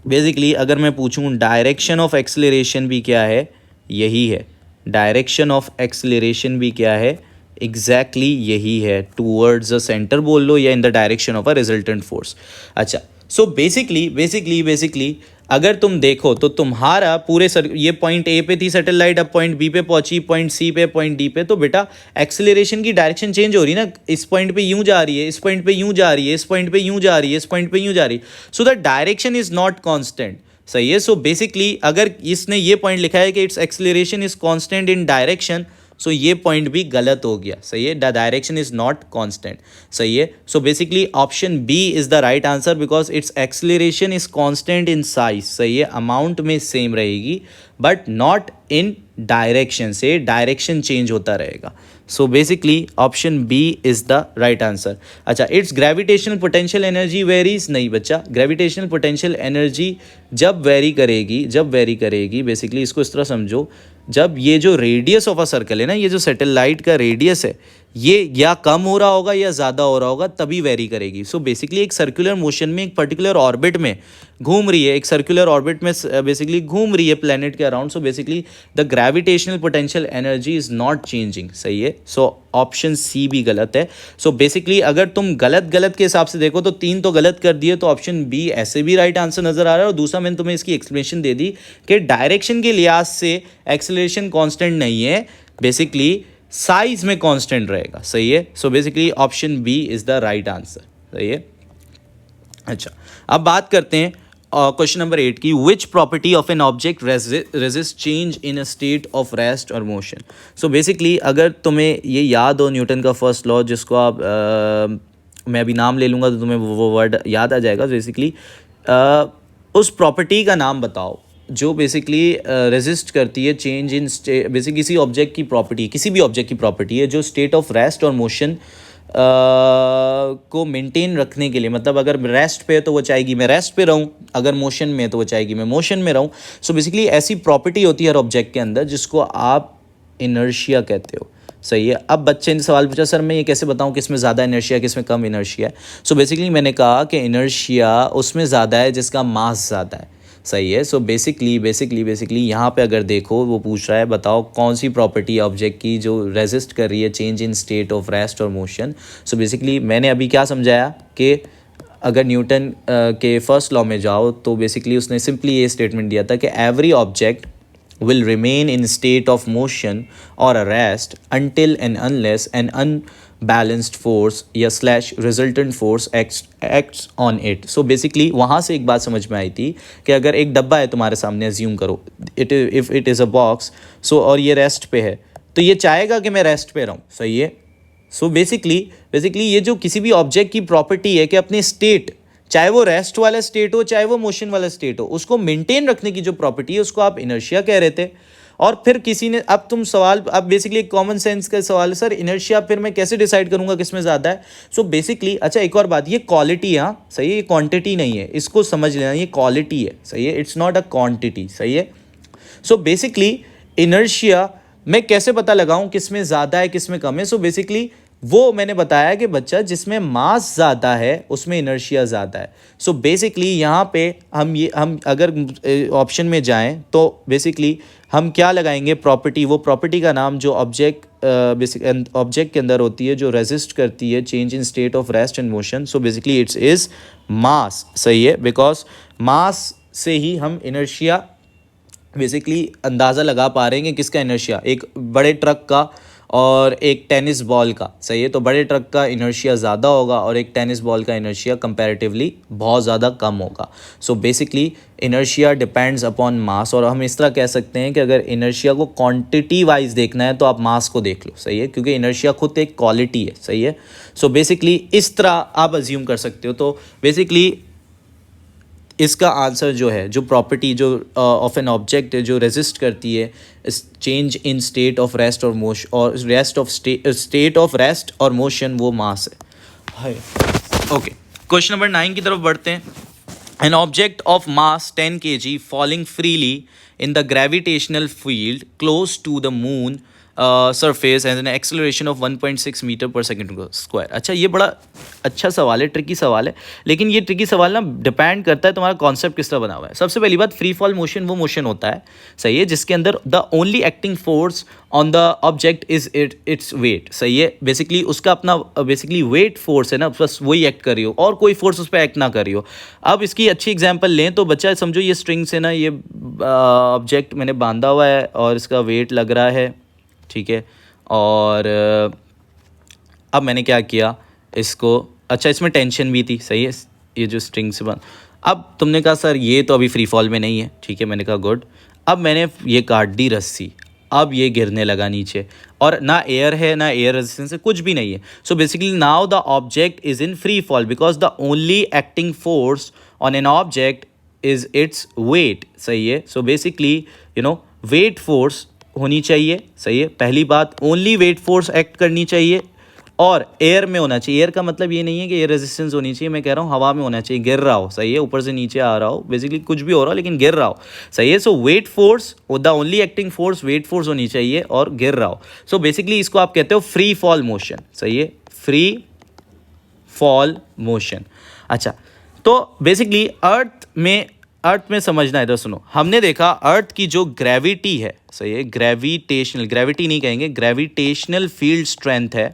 बेसिकली अगर मैं पूछूं डायरेक्शन ऑफ एक्सेलरेशन भी क्या है, यही है। डायरेक्शन ऑफ एक्सेलरेशन भी क्या है, एग्जैक्टली यही है, टूवर्ड्स द सेंटर बोल लो या in the direction of a resultant force. अच्छा, सो बेसिकली अगर तुम देखो तो तुम्हारा पूरे ये पॉइंट ए पे थी सैटेलाइट, अब पॉइंट बी पे पहुंची, पॉइंट सी पे, पॉइंट डी पे, तो बेटा एक्सेलरेशन की डायरेक्शन चेंज हो रही है ना, इस पॉइंट पे यूं जा रही है, इस पॉइंट पे यूं जा रही है, इस पॉइंट पे यूं जा रही है, इस पॉइंट पे यूं जा रही है। So the direction is not constant, सही है। सो बेसिकली अगर इसने ये पॉइंट लिखा है कि its acceleration is constant in direction, so ये पॉइंट भी गलत हो गया, सही है, the direction is not constant, सही है। So basically option B is the right answer because its acceleration is constant in size, सही है, अमाउंट में सेम रहेगी बट नॉट इन डायरेक्शन, से डायरेक्शन चेंज होता रहेगा। So basically option B is the right answer. अच्छा, its gravitational potential energy varies, नहीं बच्चा, ग्रेविटेशनल पोटेंशियल एनर्जी जब वेरी करेगी बेसिकली इसको इस तरह समझो, जब ये जो रेडियस ऑफ अ सर्कल है ना, ये जो सैटेलाइट का रेडियस है, ये या कम हो रहा होगा या ज़्यादा हो रहा होगा, तभी वेरी करेगी। सो बेसिकली एक सर्कुलर मोशन में एक पर्टिकुलर ऑर्बिट में घूम रही है, एक सर्कुलर ऑर्बिट में बेसिकली घूम रही है प्लेनेट के around, so basically the gravitational potential energy is not changing, सही है। सो ऑप्शन सी भी गलत है। सो बेसिकली अगर तुम गलत के हिसाब से देखो तो 3 तो गलत कर दिए, तो ऑप्शन बी ऐसे भी राइट आंसर नज़र आ रहा है। और दूसरा मैंने तुम्हें इसकी एक्सप्लेनेशन दे दी कि डायरेक्शन के लिहाज से एक्सेलरेशन कांस्टेंट नहीं है, बेसिकली साइज में कांस्टेंट रहेगा, सही है। So basically option B is the right answer, सही है। अच्छा, अब बात करते हैं क्वेश्चन नंबर 8 की, which property of an object resist change in a state of rest और मोशन। सो बेसिकली अगर तुम्हें ये याद हो न्यूटन का फर्स्ट लॉ, जिसको आप मैं अभी नाम ले लूँगा तो तुम्हें वो वर्ड याद आ जाएगा। बेसिकली उस प्रॉपर्टी का नाम बताओ जो बेसिकली रेजिस्ट करती है चेंज इन बेसिक किसी ऑब्जेक्ट की प्रॉपर्टी, किसी भी ऑब्जेक्ट की प्रॉपर्टी है जो स्टेट ऑफ रेस्ट और मोशन को मेंटेन रखने के लिए, मतलब अगर रेस्ट पे है तो वो चाहेगी मैं रेस्ट पे रहूं, अगर मोशन में है तो वो चाहेगी मैं मोशन में रहूं। सो बेसिकली ऐसी प्रॉपर्टी होती है हर ऑब्जेक्ट के अंदर जिसको आप इनर्शिया कहते हो, सही है। अब बच्चे ने सवाल पूछा, सर मैं ये कैसे बताऊं किस में ज़्यादा इनर्शिया किस में कम इनर्शिया है। सो बेसिकली मैंने कहा कि इनर्शिया उसमें ज़्यादा है जिसका मास ज़्यादा है, सही है। सो बेसिकली यहाँ पे अगर देखो वो पूछ रहा है बताओ कौन सी प्रॉपर्टी ऑब्जेक्ट की जो रेजिस्ट कर रही है change in state of rest और मोशन। सो बेसिकली मैंने अभी क्या समझाया कि अगर न्यूटन के फर्स्ट लॉ में जाओ तो बेसिकली उसने सिंपली ये स्टेटमेंट दिया था कि every object will remain in state of motion or a rest until and unless an unbalanced force या / resultant force acts on it। So basically वहाँ से एक बात समझ में आई थी कि अगर एक डब्बा है तुम्हारे सामने, assume करो if it is a box, so और ये रेस्ट पे है तो ये चाहेगा कि मैं रेस्ट पे रहूँ, सही है। सो बेसिकली ये जो किसी भी ऑब्जेक्ट की प्रॉपर्टी है कि अपने स्टेट, चाहे वो रेस्ट वाला स्टेट हो चाहे वो मोशन वाला स्टेट हो, उसको मेंटेन रखने की जो प्रॉपर्टी है उसको आप इनर्शिया कह रहे थे। और फिर किसी ने, अब तुम सवाल, अब बेसिकली एक कॉमन सेंस का सवाल है, सर इनर्शिया फिर मैं कैसे डिसाइड करूंगा किस में ज़्यादा है। सो बेसिकली अच्छा एक और बात, ये क्वालिटी, हाँ सही है, ये क्वांटिटी नहीं है, इसको समझ लेना, ये क्वालिटी है, सही है, इट्स नॉट अ क्वांटिटी, सही है। सो बेसिकली इनर्शिया मैं कैसे पता लगाऊं किस में ज़्यादा है किस में कम है। सो बेसिकली वो मैंने बताया कि बच्चा जिसमें मास ज़्यादा है उसमें इनर्शिया ज़्यादा है। सो बेसिकली यहाँ पे हम अगर ऑप्शन में जाएं तो बेसिकली हम क्या लगाएंगे, प्रॉपर्टी, वो प्रॉपर्टी का नाम जो ऑब्जेक्ट के अंदर होती है जो रेजिस्ट करती है change in state of rest and motion. So basically it's is मास, सही है, बिकॉज मास से ही हम इनर्शिया बेसिकली अंदाज़ा लगा पा रहे हैं कि किसका इनर्शिया, एक बड़े ट्रक का और एक टेनिस बॉल का, सही है। तो बड़े ट्रक का इनर्शिया ज़्यादा होगा और एक टेनिस बॉल का इनर्शिया कंपैरेटिवली बहुत ज़्यादा कम होगा। So basically inertia depends upon mass, और हम इस तरह कह सकते हैं कि अगर इनर्शिया को क्वांटिटी वाइज देखना है तो आप मास को देख लो, सही है, क्योंकि इनर्शिया खुद एक क्वालिटी है, सही है। सो बेसिकली इस तरह आप अज्यूम कर सकते हो। तो बेसिकली इसका आंसर जो है, जो प्रॉपर्टी जो ऑफ एन ऑब्जेक्ट है जो रेजिस्ट करती है change in state of rest और मोशन, और rest of state of rest और मोशन, वो मास है। ओके, क्वेश्चन नंबर 9 की तरफ बढ़ते हैं। An object of mass 10 kg falling freely in the gravitational field close to the moon surface and an acceleration of 1.6 metre per second square. अच्छा, ये बड़ा अच्छा सवाल है, ट्रिकी सवाल है, लेकिन ये ट्रिकी सवाल ना डिपेंड करता है तुम्हारा कॉन्सेप्ट किस तरह बना हुआ है। सबसे पहली बात, फ्री फॉल मोशन वो मोशन होता है, सही है, जिसके अंदर the only acting force on the object is its weight, सही है। बेसिकली उसका अपना बेसिकली वेट फोर्स है ना, बस वही एक्ट कर रही हो और कोई फोर्स उस पर एक्ट ना कर रही हो। अब इसकी अच्छी एग्जांपल लें तो बच्चा समझो ये स्ट्रिंग से ना ये ऑब्जेक्ट मैंने बांधा हुआ है और इसका वेट लग रहा है, ठीक है। और अब मैंने क्या किया इसको, अच्छा इसमें टेंशन भी थी, सही है, ये जो स्ट्रिंग से बंद। अब तुमने कहा सर ये तो अभी फ्री फॉल में नहीं है, ठीक है, मैंने कहा गुड। अब मैंने ये काट दी रस्सी, अब ये गिरने लगा नीचे, और ना एयर है ना एयर रेजिस्टेंस है, कुछ भी नहीं है। So basically now the object is in free fall because the only acting force on an object is its weight, सही है। सो बेसिकली वेट फोर्स होनी चाहिए, सही है, पहली बात। ओनली वेट फोर्स एक्ट करनी चाहिए और एयर में होना चाहिए। एयर का मतलब ये नहीं है कि एयर रेजिस्टेंस होनी चाहिए, मैं कह रहा हूँ हवा में होना चाहिए, गिर रहा हो, सही है, ऊपर से नीचे आ रहा हो, बेसिकली कुछ भी हो रहा हो लेकिन गिर रहा हो, सही है। So weight force, the only acting force weight force होनी चाहिए और गिर रहा हो। सो बेसिकली इसको आप कहते हो फ्री फॉल मोशन, सही है, फ्री फॉल मोशन। अच्छा, तो बेसिकली अर्थ में समझना है, तो सुनो, हमने देखा अर्थ की जो ग्रेविटी है, सही है, ग्रेविटेशनल, ग्रेविटी नहीं कहेंगे, ग्रेविटेशनल फील्ड स्ट्रेंथ है,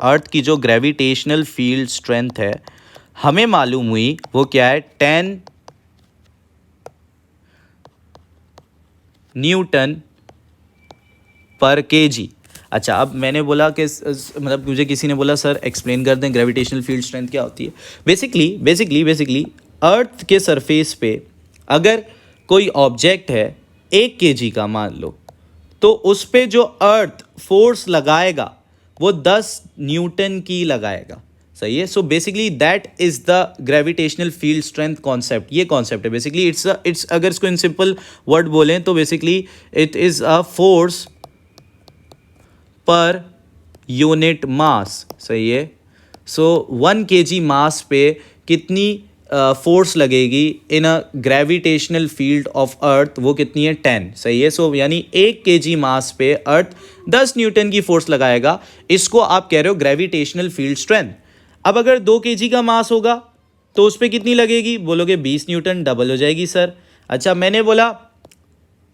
अर्थ की जो ग्रेविटेशनल फील्ड स्ट्रेंथ है हमें मालूम हुई वो क्या है, 10 न्यूटन पर केजी। अच्छा, अब मैंने बोला कि मतलब मुझे किसी ने बोला सर एक्सप्लेन कर दें ग्रेविटेशनल फील्ड स्ट्रेंथ क्या होती है। बेसिकली अर्थ के सरफेस पे अगर कोई ऑब्जेक्ट है 1 kg का मान लो, तो उस पे जो अर्थ फोर्स लगाएगा वो 10 न्यूटन की लगाएगा, सही है। So basically that is the gravitational field strength concept, ये कॉन्सेप्ट है बेसिकली। इट्स अगर इसको इन सिंपल वर्ड बोलें तो basically it is a force per unit mass, सही है। सो 1 kg मास पे कितनी फोर्स लगेगी in a gravitational field of Earth, वो कितनी है, 10, सही है। सो यानी 1 kg मास पे अर्थ 10 न्यूटन की फोर्स लगाएगा, इसको आप कह रहे हो ग्रेविटेशनल फील्ड स्ट्रेंथ। अब अगर 2 kg का मास होगा तो उस पर कितनी लगेगी, बोलोगे 20 न्यूटन, डबल हो जाएगी सर। अच्छा, मैंने बोला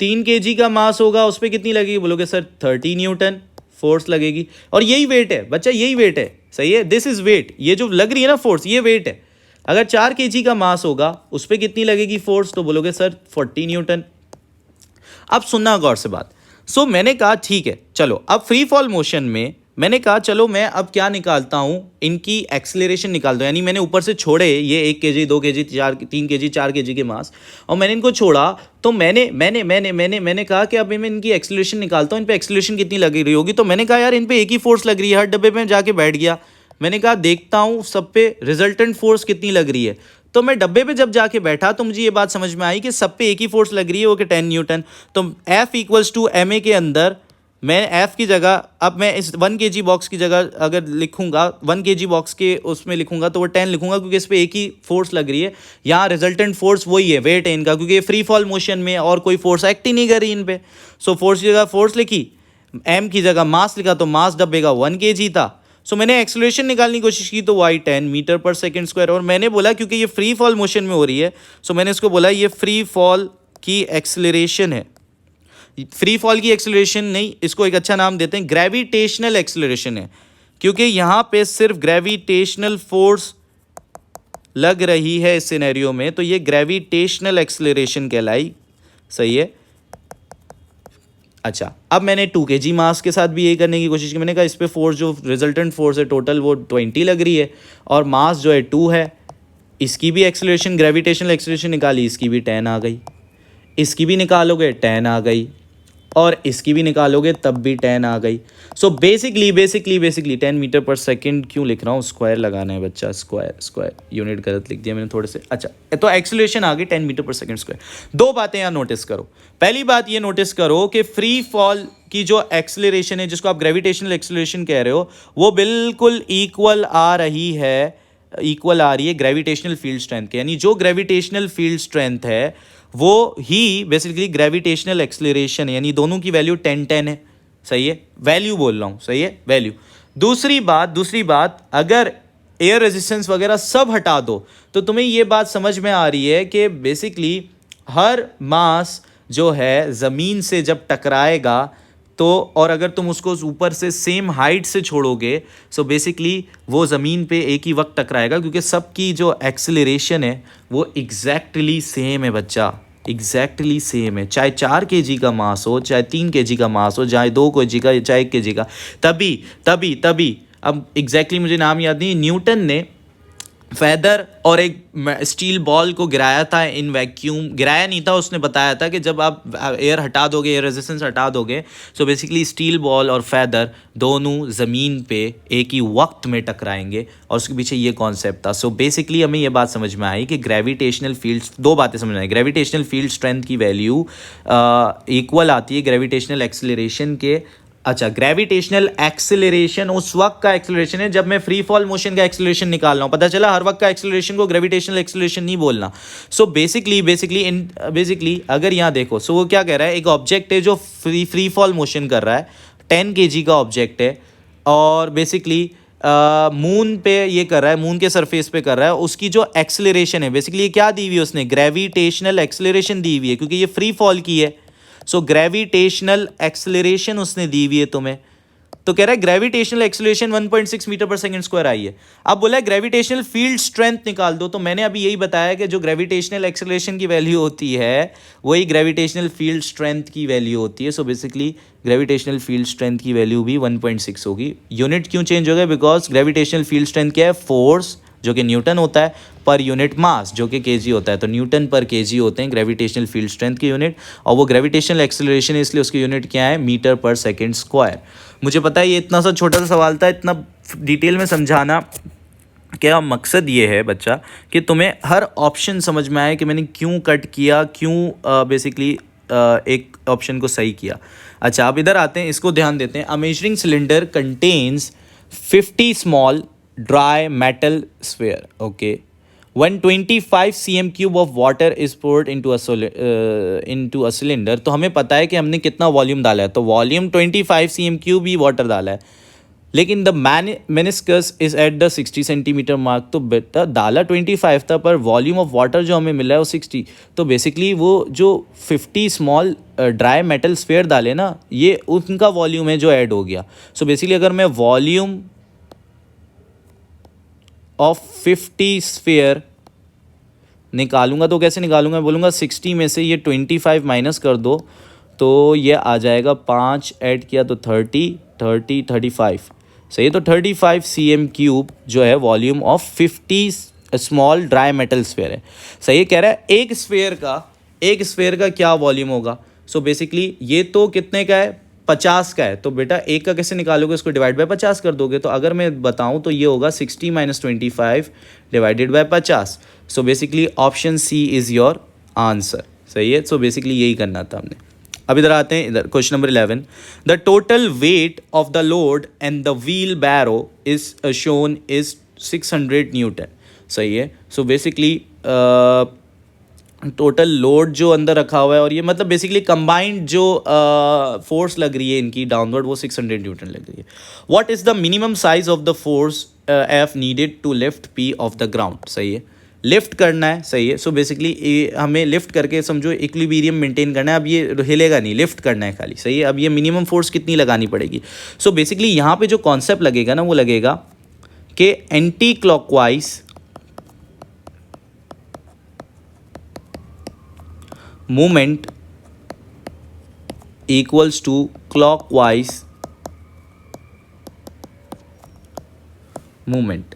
3 kg का मास होगा उस पर कितनी लगेगी, बोलोगे सर 30 न्यूटन फोर्स लगेगी। और यही वेट है बच्चा, यही वेट है, सही है, दिस इज वेट, ये जो लग रही है ना फोर्स, ये वेट है। अगर 4 kg का मास होगा उस पर कितनी लगेगी फोर्स, तो बोलोगे सर 40 न्यूटन। अब सुनना गौर से बात। सो मैंने कहा ठीक है, चलो अब फ्री फॉल मोशन में मैंने कहा चलो मैं अब क्या निकालता हूँ, इनकी एक्सेलरेशन निकालता हूँ। यानी मैंने ऊपर से छोड़े ये 1 kg 2 kg 3 kg 4 kg के मास, और मैंने इनको छोड़ा, तो मैंने कहा कि अब मैं इनकी एक्सेलरेशन निकालता हूँ, इन पे एक्सेलरेशन कितनी लग रही होगी। तो मैंने कहा यार इन पे एक ही फोर्स लग रही है, हर डब्बे में जाके बैठ गया, मैंने कहा देखता हूँ सब पे रिजल्टेंट फोर्स कितनी लग रही है। तो मैं डब्बे पे जब जाके बैठा तो मुझे ये बात समझ में आई कि सब पे एक ही फोर्स लग रही है, वो कि 10 न्यूटन। तो F इक्वल्स टू ma के अंदर मैं F की जगह, अब मैं इस 1 kg बॉक्स की जगह अगर लिखूंगा 1 kg बॉक्स के उसमें लिखूंगा तो वो 10 लिखूंगा, क्योंकि इस पर एक ही फोर्स लग रही है। यहाँ रिजल्टेंट फोर्स वही है, वेट है इनका, क्योंकि ये फ्री फॉल मोशन में और कोई फोर्स एक्ट ही नहीं कर रही इन पे। सो फोर्स की जगह फोर्स लिखी, m की जगह मास लिखा, तो मास डब्बे का 1 kg था। सो मैंने एक्सेलरेशन निकालने की कोशिश की तो y 10 metre per second square, और मैंने बोला क्योंकि ये फ्री फॉल मोशन में हो रही है, सो मैंने इसको बोला ये फ्री फॉल की एक्सेलरेशन है। फ्री फॉल की एक्सेलरेशन नहीं, इसको एक अच्छा नाम देते हैं, ग्रेविटेशनल एक्सेलरेशन है, क्योंकि यहाँ पे सिर्फ ग्रेविटेशनल फोर्स लग रही है इस सिनेरियो में, तो ये ग्रेविटेशनल एक्सेलरेशन कहलाई, सही है। अच्छा, अब मैंने 2 kg मास के साथ भी यही करने की कोशिश की। मैंने कहा इस पे फोर्स जो रिजल्टेंट फोर्स है टोटल वो 20 लग रही है और मास जो है 2 है। इसकी भी एक्सेलरेशन ग्रेविटेशनल एक्सेलरेशन निकाली, इसकी भी 10 आ गई। इसकी भी निकालोगे 10 आ गई और इसकी भी निकालोगे तब भी 10 आ गई। सो बेसिकली 10 मीटर पर सेकंड क्यों लिख रहा हूँ, स्क्वायर लगाना है बच्चा, स्क्वायर यूनिट गलत लिख दिया मैंने थोड़े से। अच्छा तो एक्सेलरेशन आ गई 10 मीटर पर सेकंड स्क्वायर। दो बातें यहाँ नोटिस करो। पहली बात ये नोटिस करो कि फ्री फॉल की जो एक्सेलरेशन है जिसको आप ग्रेविटेशनल एक्सेलरेशन कह रहे हो वो बिल्कुल इक्वल आ रही है ग्रेविटेशनल फील्ड स्ट्रेंथ के। यानी जो ग्रेविटेशनल फील्ड स्ट्रेंथ है वो ही बेसिकली ग्रेविटेशनल एक्सेलरेशन है, यानी दोनों की वैल्यू 10-10 है। सही है, वैल्यू बोल रहा हूँ, सही है वैल्यू। दूसरी बात अगर एयर रेजिस्टेंस वगैरह सब हटा दो तो तुम्हें ये बात समझ में आ रही है कि बेसिकली हर मास जो है ज़मीन से जब टकराएगा तो, और अगर तुम उसको ऊपर से सेम हाइट से छोड़ोगे सो बेसिकली वो ज़मीन पे एक ही वक्त टकराएगा, क्योंकि सबकी जो एक्सेलरेशन है वो एग्जैक्टली सेम है बच्चा, एग्जैक्टली सेम है। चाहे 4 kg का मास हो, चाहे 3 kg का मास हो, चाहे 2 kg का, चाहे 1 kg का, तभी अब एग्जैक्टली मुझे नाम याद नहीं, न्यूटन ने फेदर और एक स्टील बॉल को गिराया था इन वैक्यूम, गिराया नहीं था, उसने बताया था कि जब आप एयर हटा दोगे, एयर रेजिस्टेंस हटा दोगे सो बेसिकली स्टील बॉल और फेदर दोनों ज़मीन पे एक ही वक्त में टकराएंगे, और उसके पीछे ये कॉन्सेप्ट था। सो बेसिकली हमें ये बात समझ में आई कि ग्रेविटेशनल फील्ड, दो बातें समझ में आई। ग्रेविटेशनल फील्ड स्ट्रेंथ की वैल्यू इक्वल आती है ग्रेविटेशनल एक्सेलरेशन के। अच्छा, ग्रेविटेशनल एक्सेलरेशन उस वक्त का एक्सेलरेशन है जब मैं फ्री फॉल मोशन का एक्सेलरेशन निकाल रहा हूँ। पता चला, हर वक्त का एक्सेलरेशन को ग्रेविटेशनल एक्सेलरेशन नहीं बोलना। सो बेसिकली अगर यहाँ देखो, सो वो क्या कह रहा है, एक ऑब्जेक्ट है जो फ्री फॉल मोशन कर रहा है, 10 kg का ऑब्जेक्ट है, और बेसिकली मून पे ये कर रहा है, मून के सरफेस पे कर रहा है। उसकी जो एक्सेलरेशन है बेसिकली ये क्या दी हुई है उसने, ग्रेविटेशनल एक्सेलरेशन दी हुई है, क्योंकि ये फ्री फॉल की है। सो ग्रेविटेशनल एक्सेलरेशन उसने दी हुई है तुम्हें, तो कह रहा है ग्रेविटेशनल एक्सेलरेशन 1.6 मीटर पर सेकंड स्क्वायर आई है। अब बोला है ग्रेविटेशनल फील्ड स्ट्रेंथ निकाल दो, तो मैंने अभी यही बताया कि जो ग्रेविटेशनल एक्सेलरेशन की वैल्यू होती है वही ग्रेविटेशनल फील्ड स्ट्रेंथ की वैल्यू होती है। So basically gravitational field strength की वैल्यू भी 1.6 होगी। यूनिट क्यों चेंज हो गया, बिकॉज ग्रेविटेशनल फील्ड स्ट्रेंथ क्या है, फोर्स जो कि न्यूटन होता है पर यूनिट मास जो कि केजी होता है, तो न्यूटन पर केजी होते हैं ग्रेविटेशनल फील्ड स्ट्रेंथ की यूनिट, और वो ग्रेविटेशनल एक्सेलरेशन है इसलिए उसकी यूनिट क्या है, मीटर पर सेकंड स्क्वायर। मुझे पता है ये इतना सा छोटा सा सवाल था, इतना डिटेल में समझाना क्या मकसद ये है बच्चा कि तुम्हें हर ऑप्शन समझ में आए कि मैंने क्यों कट किया, क्यों बेसिकली एक ऑप्शन को सही किया। अच्छा, अब इधर आते हैं, इसको ध्यान देते हैं। A measuring cylinder contains 50 small dry metal sphere, okay, when 25 cm cube of water is poured into a cylinder, तो हमें पता है कि हमने कितना वॉल्यूम डाला है, तो वॉल्यूम 25 cm क्यूब ही वाटर डाला है, लेकिन the meniscus is at the 60 centimetre mark, तो बेटा डाला 25 था पर वॉल्यूम ऑफ वाटर जो हमें मिला है वो 60, तो बेसिकली वो जो 50 स्मॉल ड्राई मेटल स्फेयर डाले ना, ये उनका वॉल्यूम है जो ऐड हो गया। सो बेसिकली अगर मैं वॉल्यूम ऑफ 50 स्फेयर निकालूंगा तो कैसे निकालूंगा, मैं बोलूँगा 60 में से ये 25 माइनस कर दो तो ये आ जाएगा, 5 ऐड किया तो 35, सही है। तो 35 cm क्यूब जो है volume of 50 small dry metal sphere है, सही है। कह रहा है एक स्फेयर का क्या वॉल्यूम होगा। सो बेसिकली ये तो कितने का है, 50 का है, तो बेटा एक का कैसे निकालोगे, उसको डिवाइड बाय 50 कर दोगे। तो अगर मैं बताऊं तो ये होगा 60 - 25 divided by 50। So basically option C is your answer, सही है। सो बेसिकली यही करना था हमने। अब इधर आते हैं, इधर question number 11, the total weight of the load and the wheelbarrow is shown is 600 newton, सही है। सो बेसिकली टोटल लोड जो अंदर रखा हुआ है और ये मतलब बेसिकली कंबाइंड जो फोर्स लग रही है इनकी डाउनवर्ड वो 600 न्यूटन लग रही है। What is the minimum size of the force F needed to lift P of the ground, सही है। लिफ्ट करना है, सही है। सो बेसिकली हमें लिफ्ट करके समझो इक्विलिब्रियम मेंटेन करना है। अब ये हिलेगा नहीं, लिफ्ट करना है खाली, सही है। अब ये मिनिमम फोर्स कितनी लगानी पड़ेगी। सो बेसिकली यहाँ पे जो कॉन्सेप्ट लगेगा ना वो लगेगा कि anticlockwise movement equals to clockwise movement.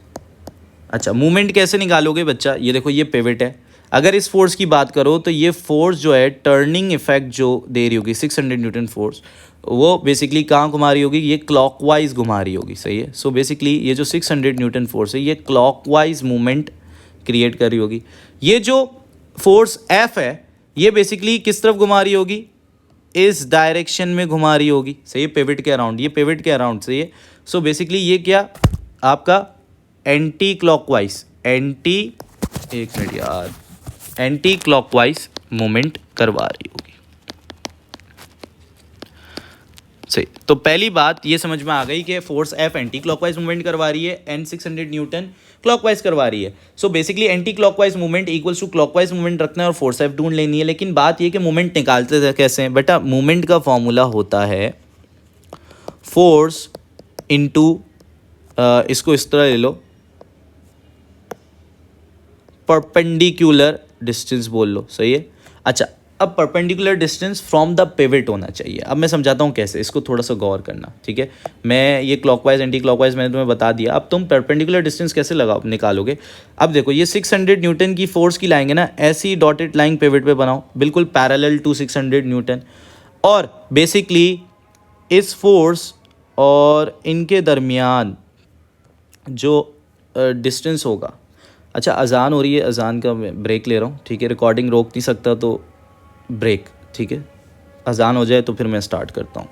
अच्छा, मूवमेंट कैसे निकालोगे बच्चा, ये देखो ये पिवट है। अगर इस फोर्स की बात करो तो ये फोर्स जो है टर्निंग इफेक्ट जो दे रही होगी 600 न्यूटन फोर्स, वो बेसिकली कहाँ घुमा रही होगी, ये क्लॉकवाइज घुमा रही होगी, सही है। सो बेसिकली ये जो 600 न्यूटन फोर्स है ये क्लॉकवाइज मूवमेंट क्रिएट कर रही होगी। ये जो फोर्स एफ है ये बेसिकली किस तरफ घुमा रही होगी, इस डायरेक्शन में घुमा रही होगी, सही है, पिवट के अराउंड, ये पिवट के अराउंड, सही है। सो बेसिकली ये क्या आपका एंटी क्लॉकवाइज, एक मिनट यार, एंटी क्लॉकवाइज मूवमेंट करवा रही होगी, सही। तो पहली बात ये समझ में आ गई कि force F anti clockwise movement करवा रही है, एन 600 न्यूटन क्लॉकवाइज करवा रही है। So basically anticlockwise movement equals to clockwise movement रखना है और फोर्स एफ ढूंढ लेनी है। लेकिन बात ये कि मूवमेंट निकालते थे कैसे हैं बेटा, मूवमेंट का फॉर्मूला होता है फोर्स इनटू, इसको इस तरह ले लो, परपेंडिकुलर डिस्टेंस बोल लो, सही है। अच्छा, अब perpendicular distance from the pivot होना चाहिए। अब मैं समझाता हूँ कैसे, इसको थोड़ा सा गौर करना, ठीक है। मैं ये क्लॉकवाइज एंटी क्लॉकवाइज मैंने तुम्हें बता दिया, अब तुम परपेंडिकुलर डिस्टेंस कैसे निकालोगे। अब देखो ये 600 न्यूटन की फोर्स की लाएंगे ना, ऐसी डॉटेड लाइन पिवट पे बनाओ बिल्कुल पैरेलल टू 600 न्यूटन, और बेसिकली इस फोर्स और इनके दरमियान जो डिस्टेंस होगा। अच्छा, अजान हो रही है, अजान का मैं ब्रेक ले रहा हूँ, ठीक है। रिकॉर्डिंग रोक नहीं सकता तो ब्रेक, ठीक है। अजान हो जाए तो फिर मैं स्टार्ट करता हूँ।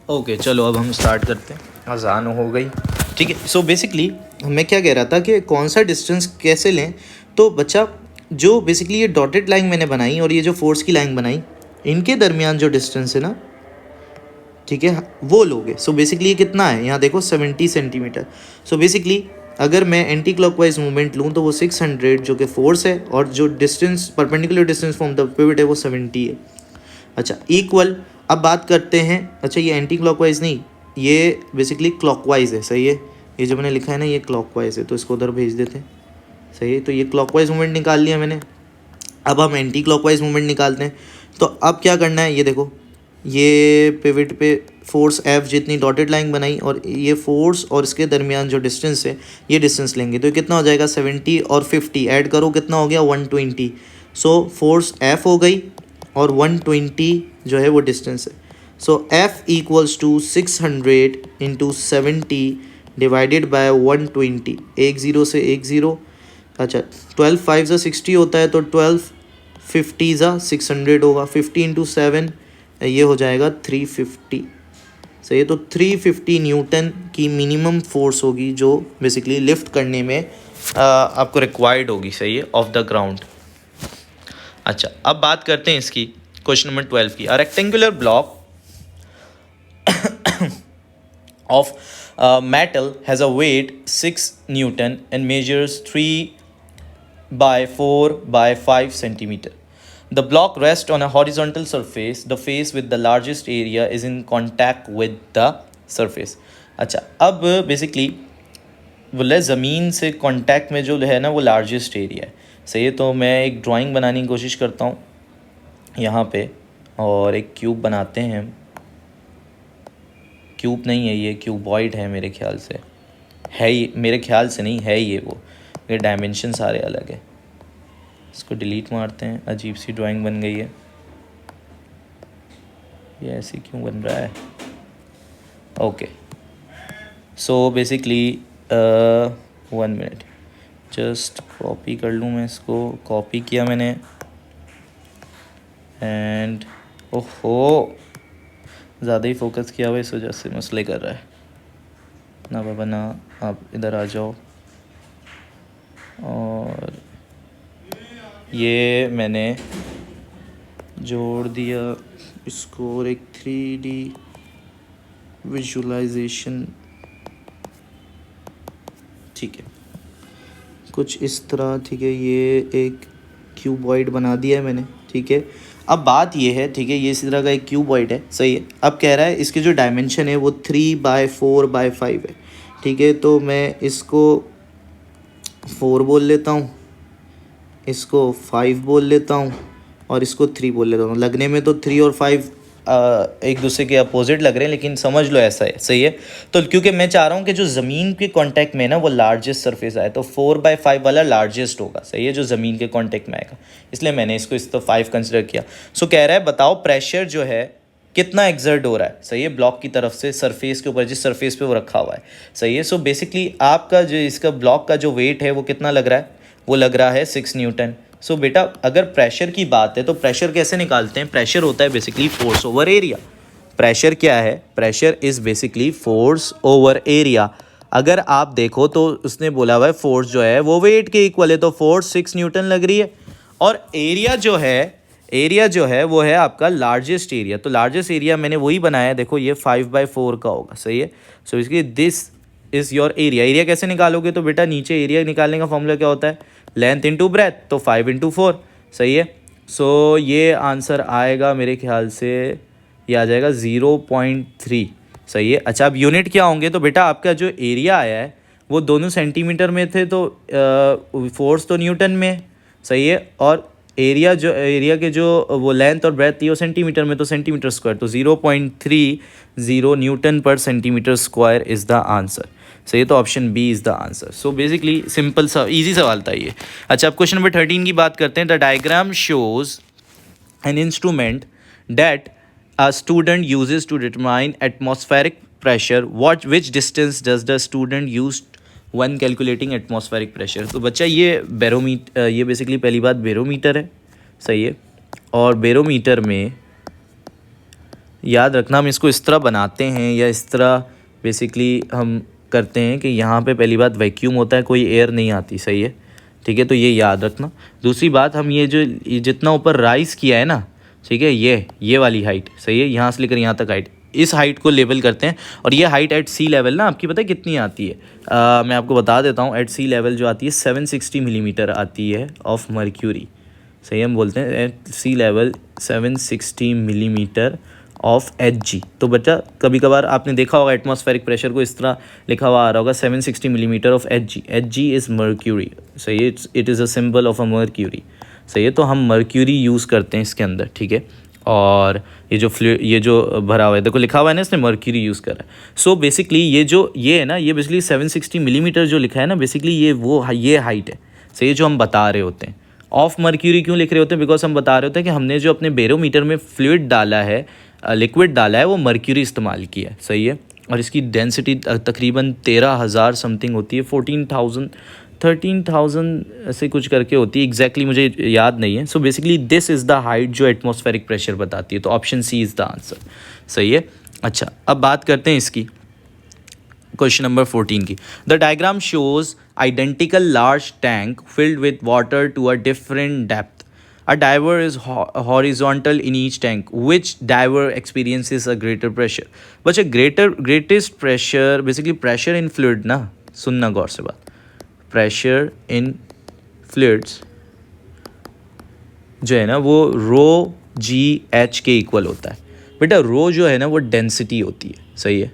ओके चलो अब हम स्टार्ट करते हैं, अजान हो गई, ठीक है। सो बेसिकली मैं क्या कह रहा था कि कौन सा डिस्टेंस कैसे लें, तो बच्चा जो बेसिकली ये डॉटेड लाइन मैंने बनाई और ये जो फोर्स की लाइन बनाई, इनके दरमियान जो डिस्टेंस है ना, ठीक है, वो लोगे। सो बेसिकली ये कितना है, यहाँ देखो 70 सेंटीमीटर। सो बेसिकली अगर मैं एंटी क्लॉकवाइज मूवमेंट लूँ तो वो 600 जो कि फोर्स है, और जो distance perpendicular distance from the pivot है वो 70 है। अच्छा, इक्वल, अब बात करते हैं, अच्छा ये एंटी क्लॉकवाइज नहीं, ये बेसिकली क्लॉकवाइज है, सही है। ये जो मैंने लिखा है ना ये क्लॉकवाइज है, तो इसको उधर भेज देते हैं, सही है। तो ये क्लॉकवाइज मूवमेंट निकाल लिया मैंने। अब हम एंटी क्लॉकवाइज मूवमेंट निकालते हैं। तो अब क्या करना है, ये देखो, ये पिवट पे फोर्स एफ जितनी डॉटेड लाइन बनाई, और ये फोर्स और इसके दरमियान जो डिस्टेंस है ये डिस्टेंस लेंगे, तो कितना हो जाएगा 70 और 50 ऐड करो कितना हो गया 120। सो फोर्स एफ हो गई और 120 जो है वो डिस्टेंस है। So F equals to 600 into 70 divided by 120, एक ज़ीरो से एक ज़ीरो। अच्छा 12 5 ज़ा 60 होता है, तो 12 50 ज़ा 600 होगा, 50 इंटू 7 ये हो जाएगा 350। सही है, तो 350 न्यूटन की मिनिमम फोर्स होगी जो बेसिकली लिफ्ट करने में आपको रिक्वायर्ड होगी। सही है, ऑफ द ग्राउंड। अच्छा अब बात करते हैं इसकी क्वेश्चन नंबर 12 की। A rectangular block of metal has a weight 6 Newton and measures 3 by 4 by 5 centimeter. The block rests on a horizontal surface. The face with the largest area is in contact with the surface. अच्छा अब basically बोले ज़मीन से contact में जो है ना वो लार्जेस्ट एरिया है। सही है, तो मैं एक ड्राइंग बनाने की कोशिश करता हूँ यहाँ पे, और एक क्यूब बनाते हैं हम। क्यूब नहीं है ये, क्यूबॉइड है मेरे ख्याल से, है ये, मेरे ख्याल से नहीं है ये वो, ये डायमेंशन सारे अलग है। इसको डिलीट मारते हैं, अजीब सी ड्राइंग बन गई है, ये ऐसे क्यों बन रहा है। Okay so basically 1 minute, just copy कर लूँ मैं इसको। कॉपी किया मैंने एंड ओहो ज़्यादा ही फोकस किया हुआ, इस वजह से मसले कर रहा है ना। बाबा ना, आप इधर आ जाओ। और ये मैंने जोड़ दिया इसको, और एक 3D विजुलाइजेशन, ठीक है, कुछ इस तरह। ठीक है, ये एक क्यूबॉइड बना दिया है मैंने। ठीक है, अब बात ये है, ठीक है, ये इसी तरह का एक क्यूबॉइड है। सही है, अब कह रहा है इसके जो डायमेंशन है वो 3 बाय 4 बाय 5 है। ठीक है, तो मैं इसको 4 बोल लेता हूँ, इसको 5 बोल लेता हूँ, और इसको 3 बोल लेता हूँ। लगने में तो 3 और 5 एक दूसरे के अपोजिट लग रहे हैं, लेकिन समझ लो ऐसा है। सही है, तो क्योंकि मैं चाह रहा हूँ कि जो ज़मीन के कांटेक्ट में ना वो लार्जेस्ट सरफेस आए, तो 4 बाय 5 वाला लार्जेस्ट होगा। सही है, जो ज़मीन के कांटेक्ट में आएगा, इसलिए मैंने इसको इस तो 5 कंसिडर किया। सो कह रहा है बताओ प्रेशर जो है कितना एक्सर्ट हो रहा है। सही है, ब्लॉक की तरफ से सरफेस के ऊपर, जिस सरफेस पे वो रखा हुआ है। सही है, सो बेसिकली आपका जो इसका ब्लॉक का जो वेट है वो कितना लग रहा है, वो लग रहा है 6 न्यूटन। सो बेटा अगर प्रेशर की बात है तो प्रेशर कैसे निकालते हैं। प्रेशर होता है basically force over area. Pressure क्या है, pressure is basically force over area. अगर आप देखो तो उसने बोला हुआ है फोर्स जो है वो वेट के इक्वल है, तो फोर्स 6 न्यूटन लग रही है। और एरिया जो है वो है आपका लार्जेस्ट एरिया। तो लार्जेस्ट एरिया मैंने वही बनाया है, देखो ये 5 बाय 4 का होगा। सही है, सो इसकी this is your area. Area कैसे निकालोगे, तो बेटा नीचे एरिया निकालने का फॉर्मूला क्या होता है, लेंथ इंटू ब्रेथ, तो 5 इंटू 4। सही है, सो ये आंसर आएगा मेरे ख्याल से, ये आ जाएगा 0.3। सही है, अच्छा अब यूनिट क्या होंगे, तो बेटा आपका जो एरिया आया है वो दोनों सेंटीमीटर में थे, तो फोर्स तो न्यूटन में है। सही है, और एरिया के जो वो लेंथ और ब्रेथ थी वो सेंटीमीटर में, तो सेंटीमीटर स्क्वायर, तो 0.30 न्यूटन पर centimetre square is the answer. सही है, तो option B is the answer. So basically simple सा इजी सवाल था ये। अच्छा अब क्वेश्चन नंबर 13 की बात करते हैं। The diagram shows an instrument that a student uses to determine atmospheric pressure. Which distance does the student use when calculating atmospheric pressure? तो बच्चा ये बैरोमीटर, ये बेसिकली पहली बात बैरोमीटर है। सही है, और बैरोमीटर में याद रखना हम इसको इस तरह बनाते हैं या इस तरह बेसिकली हम करते हैं कि यहाँ पे पहली बात वैक्यूम होता है, कोई एयर नहीं आती। सही है, ठीक है, तो ये याद रखना। दूसरी बात, हम ये जो जितना ऊपर राइज़ किया है ना, ठीक है, ये वाली हाइट, सही है, यहाँ से लेकर यहाँ तक हाइट, इस हाइट को लेवल करते हैं। और ये हाइट एट सी लेवल ना आपकी पता है कितनी आती है, मैं आपको बता देता हूँ। एट सी लेवल जो आती है 760 मिलीमीटर आती है ऑफ मर्क्यूरी। सही, हम बोलते हैं at sea level 760 millimetre of Hg। तो बच्चा कभी कभार आपने देखा होगा एटमॉस्फेरिक प्रेशर को इस तरह लिखा हुआ आ रहा होगा 760 millimetre of Hg। Hg is mercury. सही है, it is a symbol of a mercury. सही है, तो हम मर्क्यूरी यूज़ करते हैं इसके अंदर। ठीक है, और ये जो भरा हुआ है देखो लिखा हुआ है ना, इसने मर्क्यूरी यूज़ करा है। सो बेसिकली ये है ना, ये बेसिकली 760 मिलीमीटर जो लिखा है ना, बेसिकली ये हाइट है। सही है, जो हम बता रहे होते हैं। ऑफ मर्क्यूरी क्यों लिख रहे होते हैं, बिकॉज हम बता रहे होते हैं कि हमने जो अपने बैरोमीटर में फ्लूइड डाला है, लिक्विड डाला है, वो मर्क्यूरी इस्तेमाल किया है। सही है, और इसकी डेंसिटी तकरीबन 13,000 समथिंग होती है, 13,000 ऐसे कुछ करके होती है, एग्जैक्टली मुझे याद नहीं है। So basically this is the height जो एटमॉस्फेरिक प्रेशर बताती है, तो option C is the answer. सही है। अच्छा, अब बात करते हैं इसकी क्वेश्चन नंबर 14 की। The diagram shows identical large tank filled with water to a different depth. A diver is horizontal in each tank. Which diver experiences a greater pressure? बच्चे greatest pressure basically pressure in fluid ना, सुनना गौर से बात। Pressure in fluids जो है ना वो रो जी H के इक्वल होता है। बेटा रो जो है ना वो डेंसिटी होती है। सही है।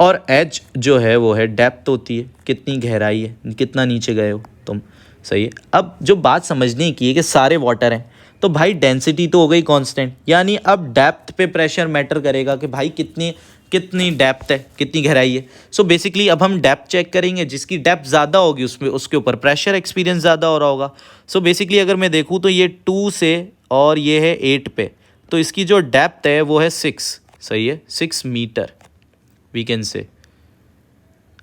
और एच जो है वो है डेप्थ होती है, कितनी गहराई है, कितना नीचे गए हो तुम। सही है। अब जो बात समझने की है कि सारे वाटर हैं तो भाई डेंसिटी तो हो गई कांस्टेंट, यानी अब डेप्थ पे प्रेशर मैटर करेगा कि भाई कितनी कितनी डेप्थ है, कितनी गहराई है। सो बेसिकली अब हम डेप्थ चेक करेंगे, जिसकी डेप्थ ज़्यादा होगी उसमें उसके ऊपर प्रेशर एक्सपीरियंस ज़्यादा हो रहा होगा। सो बेसिकली अगर मैं देखूँ तो ये 2 से और ये है 8 पे, तो इसकी जो डेप्थ है वो है 6। सही है, 6 मीटर वी कैन से।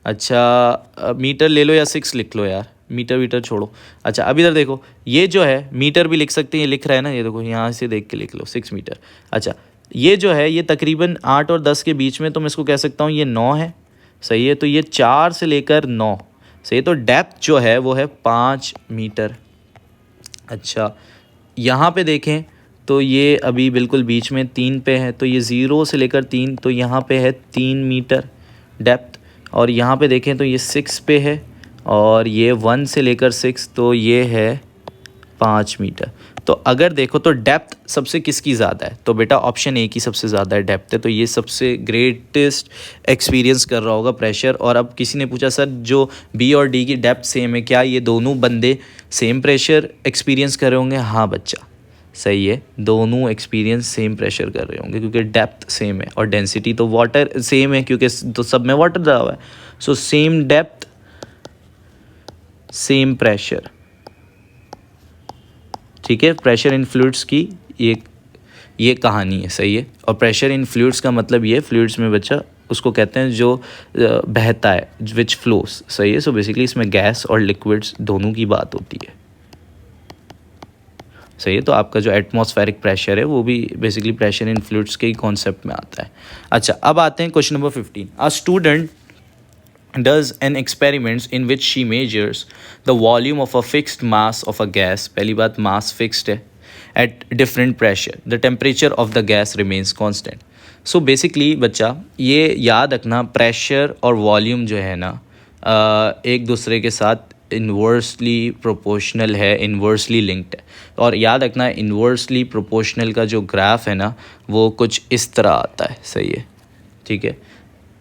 अच्छा मीटर ले लो या 6 लिख लो यार, मीटर वीटर छोड़ो। अच्छा अब इधर देखो, ये जो है मीटर भी लिख सकते हैं, ये लिख रहा है ना, ये देखो यहाँ से देख के लिख लो 6 मीटर। अच्छा ये जो है ये तकरीबन 8 और 10 के बीच में, तो मैं इसको कह सकता हूँ ये 9 है। सही है, तो ये 4 से लेकर 9। सही है, तो डेप्थ जो है वो है 5 मीटर। अच्छा यहाँ पे देखें तो ये अभी बिल्कुल बीच में 3 पे है, तो ये 0 से लेकर 3, तो यहाँ पे है 3 मीटर डेप्थ। और यहाँ पे देखें तो ये 6 पे है, और ये 1 से लेकर 6, तो ये है 5 मीटर। तो अगर देखो तो डेप्थ सबसे किसकी ज़्यादा है, तो बेटा ऑप्शन ए की सबसे ज़्यादा है डेप्थ है, तो ये सबसे ग्रेटेस्ट एक्सपीरियंस कर रहा होगा प्रेशर। और अब किसी ने पूछा सर जो बी और डी की डेप्थ सेम है, क्या ये दोनों बंदे सेम प्रेशर एक्सपीरियंस कर रहे होंगे? हाँ बच्चा सही है, दोनों एक्सपीरियंस सेम प्रेशर कर रहे होंगे क्योंकि डेप्थ सेम है और डेंसिटी तो वाटर सेम है क्योंकि तो सब में वाटर डाला हुआ है। So same depth same pressure. ठीक है, प्रेशर इन फ्लूइड्स की ये कहानी है। सही है, और प्रेशर इन फ्लूइड्स का मतलब ये फ्लूइड्स में बच्चा उसको कहते हैं जो बहता है, विच फ्लोस। सही है, सो बेसिकली इसमें गैस और लिक्विड्स दोनों की बात होती है। सही है, तो आपका जो एटमॉस्फेरिक प्रेशर है वो भी बेसिकली प्रेशर इन फ्लूइड्स के ही कॉन्सेप्ट में आता है। अच्छा अब आते हैं question number 15। A student does an experiments in which she measures the volume of a fixed mass of a gas। पहली बात mass fixed है, at different pressure the temperature of the gas remains constant। so basically बच्चा ये याद रखना pressure और volume जो है ना एक दूसरे के साथ इन्वर्सली प्रोपोर्शनल है, इन्वर्सली लिंक्ड है। और याद रखना इन्वर्सली प्रोपोर्शनल का जो ग्राफ है ना वो कुछ इस तरह आता है। सही है, ठीक है।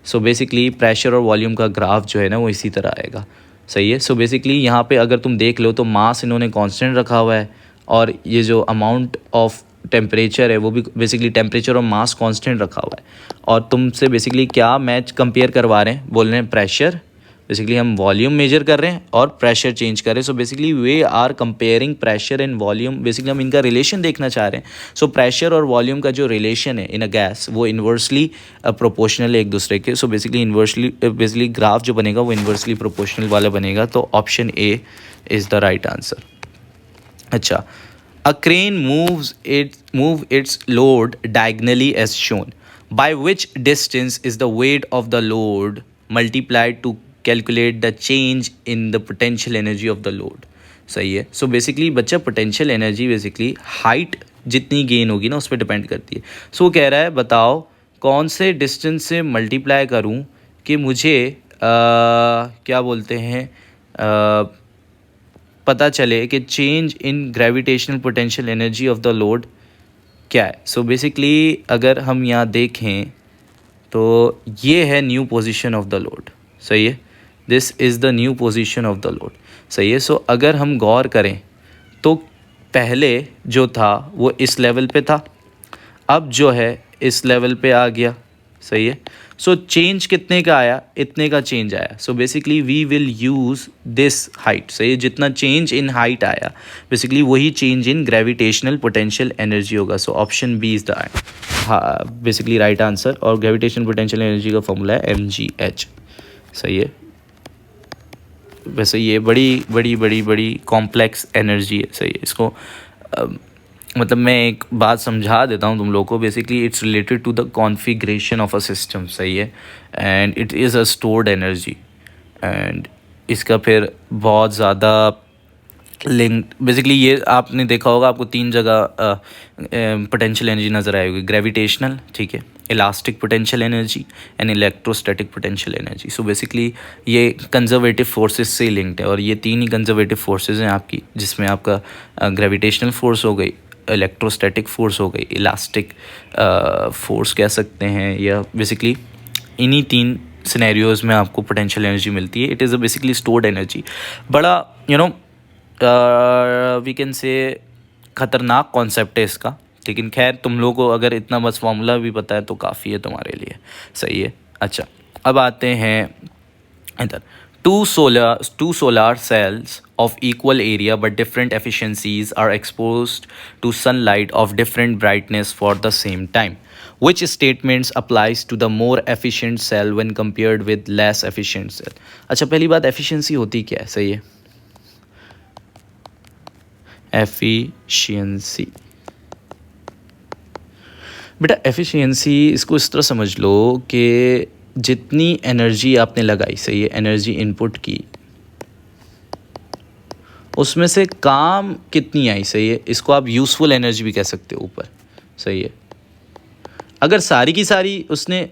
सो बेसिकली प्रेशर और वॉल्यूम का ग्राफ जो है ना वो इसी तरह आएगा। सही है, सो बेसिकली यहाँ पे अगर तुम देख लो तो मास इन्होंने कांस्टेंट रखा हुआ है, और ये जो अमाउंट ऑफ टेम्परेचर है वो भी बेसिकली टेम्परेचर और मास कांस्टेंट रखा हुआ है। और तुमसे बेसिकली क्या मैच कंपेयर करवा रहे हैं, बोल रहे हैं प्रेशर, बेसिकली हम वॉल्यूम मेजर कर रहे हैं और प्रेशर चेंज कर रहे हैं। So basically we are comparing pressure and volume, basically हम इनका रिलेशन देखना चाह रहे हैं। सो प्रेशर और वॉल्यूम का जो रिलेशन है इन अ गैस वो इन्वर्सली प्रोपोर्शनल है एक दूसरे के। So basically inversely basically graph जो बनेगा वो इन्वर्सली प्रोपोर्शनल वाला बनेगा, तो option A is the right answer. अच्छा, a crane move its load diagonally as shown, by which distance is the weight of the load multiplied to calculate the change in the potential energy of the load. सही है, so basically बच्चा potential energy basically height जितनी gain होगी ना उस पर depend करती है। सो कह रहा है बताओ कौन से डिस्टेंस से मल्टीप्लाई करूं कि मुझे क्या बोलते हैं पता चले कि change in gravitational potential energy of the load क्या है। सो बेसिकली अगर हम यहाँ देखें तो ये है new position of the load. सही है, this is the new position of the load. सही है, सो अगर हम गौर करें तो पहले जो था वो इस लेवल पे था, अब जो है इस लेवल पे आ गया। सही है, सो चेंज कितने का आया, इतने का चेंज आया. So basically we will use this height. So ये जितना चेंज इन हाइट आया बेसिकली वही change in gravitational potential energy होगा. So option B is the basically right answer. और ग्रेविटेशनल पोटेंशियल एनर्जी का फॉर्मूला है mgh. सही है. वैसे ये बड़ी बड़ी बड़ी बड़ी कॉम्प्लेक्स एनर्जी है. सही है. इसको मतलब मैं एक बात समझा देता हूँ तुम लोगों को. Basically it's related to the configuration of a system. सही है. And it is a stored energy. And इसका फिर बहुत ज़्यादा लिंक बेसिकली ये आपने देखा होगा, आपको 3 जगह पोटेंशियल एनर्जी नज़र आएगी. ग्रेविटेशनल, ठीक है, elastic potential energy and electrostatic potential energy. So basically ये कंजर्वेटिव फोर्सेस से लिंक्ड है. और ये 3 ही कंजर्वेटिव फोर्सेस हैं आपकी, जिसमें आपका ग्रेविटेशनल फोर्स हो गई, इलेक्ट्रोस्टैटिक फोर्स हो गई, इलास्टिक फोर्स कह सकते हैं. या बेसिकली इन्हीं 3 सिनेरियोज़ में आपको पोटेंशियल एनर्जी मिलती है. It is a basically stored energy. बड़ा वी कैन से ख़तरनाक कॉन्सेप्ट है इसका. लेकिन खैर तुम लोगों को अगर इतना बस फॉर्मूला भी पता है तो काफ़ी है तुम्हारे लिए. सही है. अच्छा, अब आते हैं इधर. Two solar cells of equal area but different efficiencies are exposed to sunlight of different brightness for the same time. Which statements applies to the more efficient cell when compared with less efficient cell? अच्छा, पहली बात efficiency होती क्या है? सही है. efficiency. बेटा efficiency इसको इस तरह समझ लो कि जितनी एनर्जी आपने लगाई, सही है, एनर्जी इनपुट की, उसमें से काम कितनी आई. सही है. इसको आप यूज़फुल एनर्जी भी कह सकते हो ऊपर. सही है. अगर सारी की सारी उसने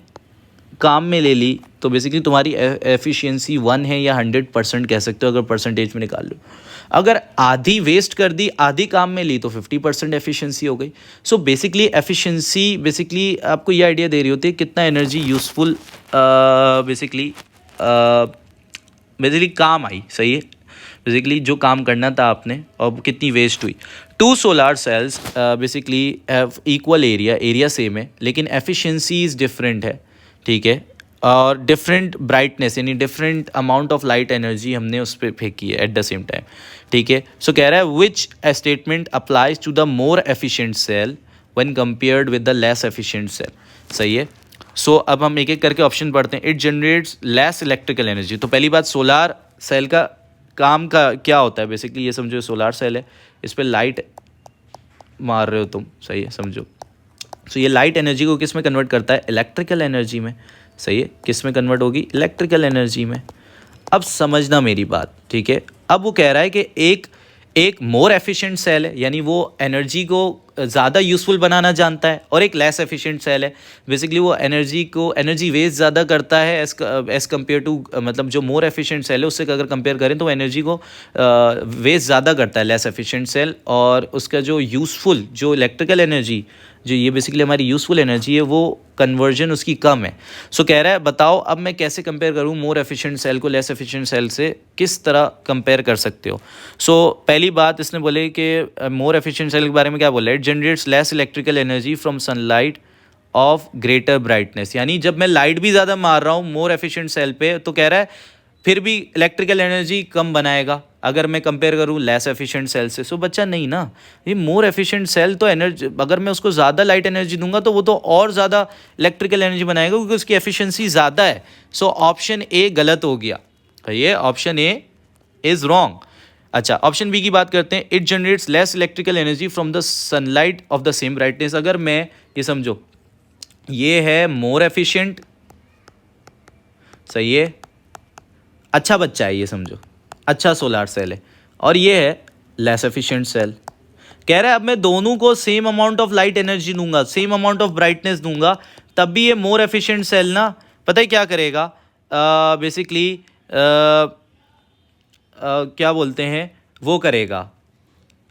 काम में ले ली तो बेसिकली तुम्हारी एफिशिएंसी 1 है, या 100% कह सकते हो अगर परसेंटेज में निकाल लो. अगर आधी वेस्ट कर दी, आधी काम में ली, तो 50% एफिशिएंसी हो गई. सो बेसिकली एफिशिएंसी बेसिकली आपको ये आइडिया दे रही होती है कितना एनर्जी यूज़फुल बेसिकली काम आई. सही है. बेसिकली जो काम करना था आपने और कितनी वेस्ट हुई. 2 solar sales basically have equal area same है, लेकिन एफिशिएंसीज डिफरेंट है. ठीक है. और डिफरेंट ब्राइटनेस यानी different amount of light energy हमने उस पर फेंकी है एट द सेम टाइम. ठीक है. सो कह रहा है which statement applies to the more efficient cell when compared with the less efficient cell. सही है. सो अब हम एक एक करके ऑप्शन पढ़ते हैं. It generates less electrical energy. तो पहली बात, सोलार सेल का काम का क्या होता है. बेसिकली ये समझो, सोलार सेल है, इस पर लाइट मार रहे हो तुम. सही है, समझो. सो ये लाइट एनर्जी को किस में कन्वर्ट करता है? इलेक्ट्रिकल एनर्जी में. सही है. किस में कन्वर्ट होगी? इलेक्ट्रिकल एनर्जी में. अब समझना मेरी बात. ठीक है. अब वो कह रहा है कि एक मोर एफिशिएंट सेल है, यानी वो एनर्जी को ज़्यादा यूज़फुल बनाना जानता है, और एक लेस एफिशिएंट सेल है, बेसिकली वो एनर्जी वेस्ट ज़्यादा करता है एज़ कम्पेयर टू, मतलब जो मोर एफिशिएंट सेल है उससे अगर कंपेयर करें तो एनर्जी को वेस्ट ज़्यादा करता है लेस एफिशिएंट सेल. और उसका जो यूज़फुल जो इलेक्ट्रिकल एनर्जी, जो ये बेसिकली हमारी यूज़फुल एनर्जी है, वो कन्वर्जन उसकी कम है. सो कह रहा है बताओ अब मैं कैसे कंपेयर करूँ मोर एफिशिएंट सेल को लेस एफिशिएंट सेल से, किस तरह कंपेयर कर सकते हो. सो पहली बात इसने बोले कि मोर एफिशिएंट सेल के बारे में क्या बोला है? It generates less electrical energy from sunlight of greater brightness. यानी जब मैं लाइट भी ज़्यादा मार रहा हूँ मोर एफिशिएंट सेल पे, तो कह रहा है फिर भी इलेक्ट्रिकल एनर्जी कम बनाएगा अगर मैं कंपेयर करूँ लेस एफिशिएंट सेल से. सो बच्चा नहीं ना, ये मोर एफिशिएंट सेल तो एनर्जी, अगर मैं उसको ज़्यादा लाइट एनर्जी दूंगा तो वो तो और ज़्यादा इलेक्ट्रिकल एनर्जी बनाएगा क्योंकि उसकी एफिशिएंसी ज़्यादा है. सो ऑप्शन ए गलत हो गया. ये ऑप्शन ए इज़ रॉन्ग. अच्छा, ऑप्शन बी की बात करते हैं. It generates less electrical energy from the sunlight of the same brightness. अगर मैं ये समझो, ये है मोर एफिशिएंट. सही है. अच्छा बच्चा है, ये समझो, अच्छा सोलार सेल है. और ये है लेस एफिशिएंट सेल. कह रहा है अब मैं दोनों को same amount of light energy दूंगा, सेम अमाउंट ऑफ ब्राइटनेस दूंगा, तब भी ये मोर एफिशिएंट सेल ना, पता है क्या करेगा? बेसिकली क्या बोलते हैं, वो करेगा,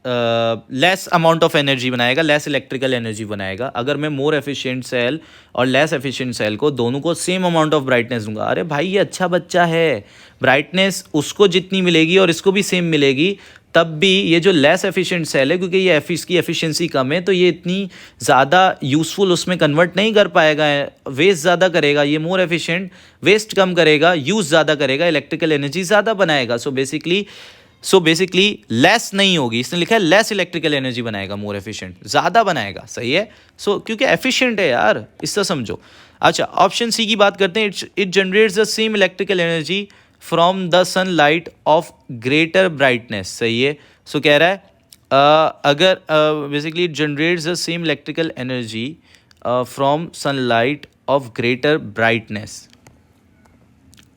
लेस अमाउंट ऑफ एनर्जी बनाएगा, लेस इलेक्ट्रिकल एनर्जी बनाएगा। अगर मैं मोर एफिशिएंट सेल और लेस एफिशिएंट सेल को दोनों को सेम अमाउंट ऑफ ब्राइटनेस दूंगा, अरे भाई ये अच्छा बच्चा है, ब्राइटनेस उसको जितनी मिलेगी और इसको भी सेम मिलेगी, तब भी ये जो लेस एफिशिएंट सेल है, क्योंकि ये इसकी एफिशिएंसी कम है, तो ये इतनी ज़्यादा यूज़फुल उसमें कन्वर्ट नहीं कर पाएगा, वेस्ट ज़्यादा करेगा। ये मोर एफिशिएंट वेस्ट कम करेगा, यूज़ ज़्यादा करेगा, इलेक्ट्रिकल एनर्जी ज़्यादा बनाएगा। सो बेसिकली लेस नहीं होगी, इसने लिखा है लेस इलेक्ट्रिकल एनर्जी बनाएगा, मोर एफिशिएंट ज़्यादा बनाएगा, सही है। सो क्योंकि एफिशिएंट है यार, इससे समझो। अच्छा, ऑप्शन सी की बात करते हैं। It generates the same electrical energy from the sunlight of greater brightness, सही है। सो कह रहा है अगर basically it generates the same electrical energy from sunlight of greater brightness.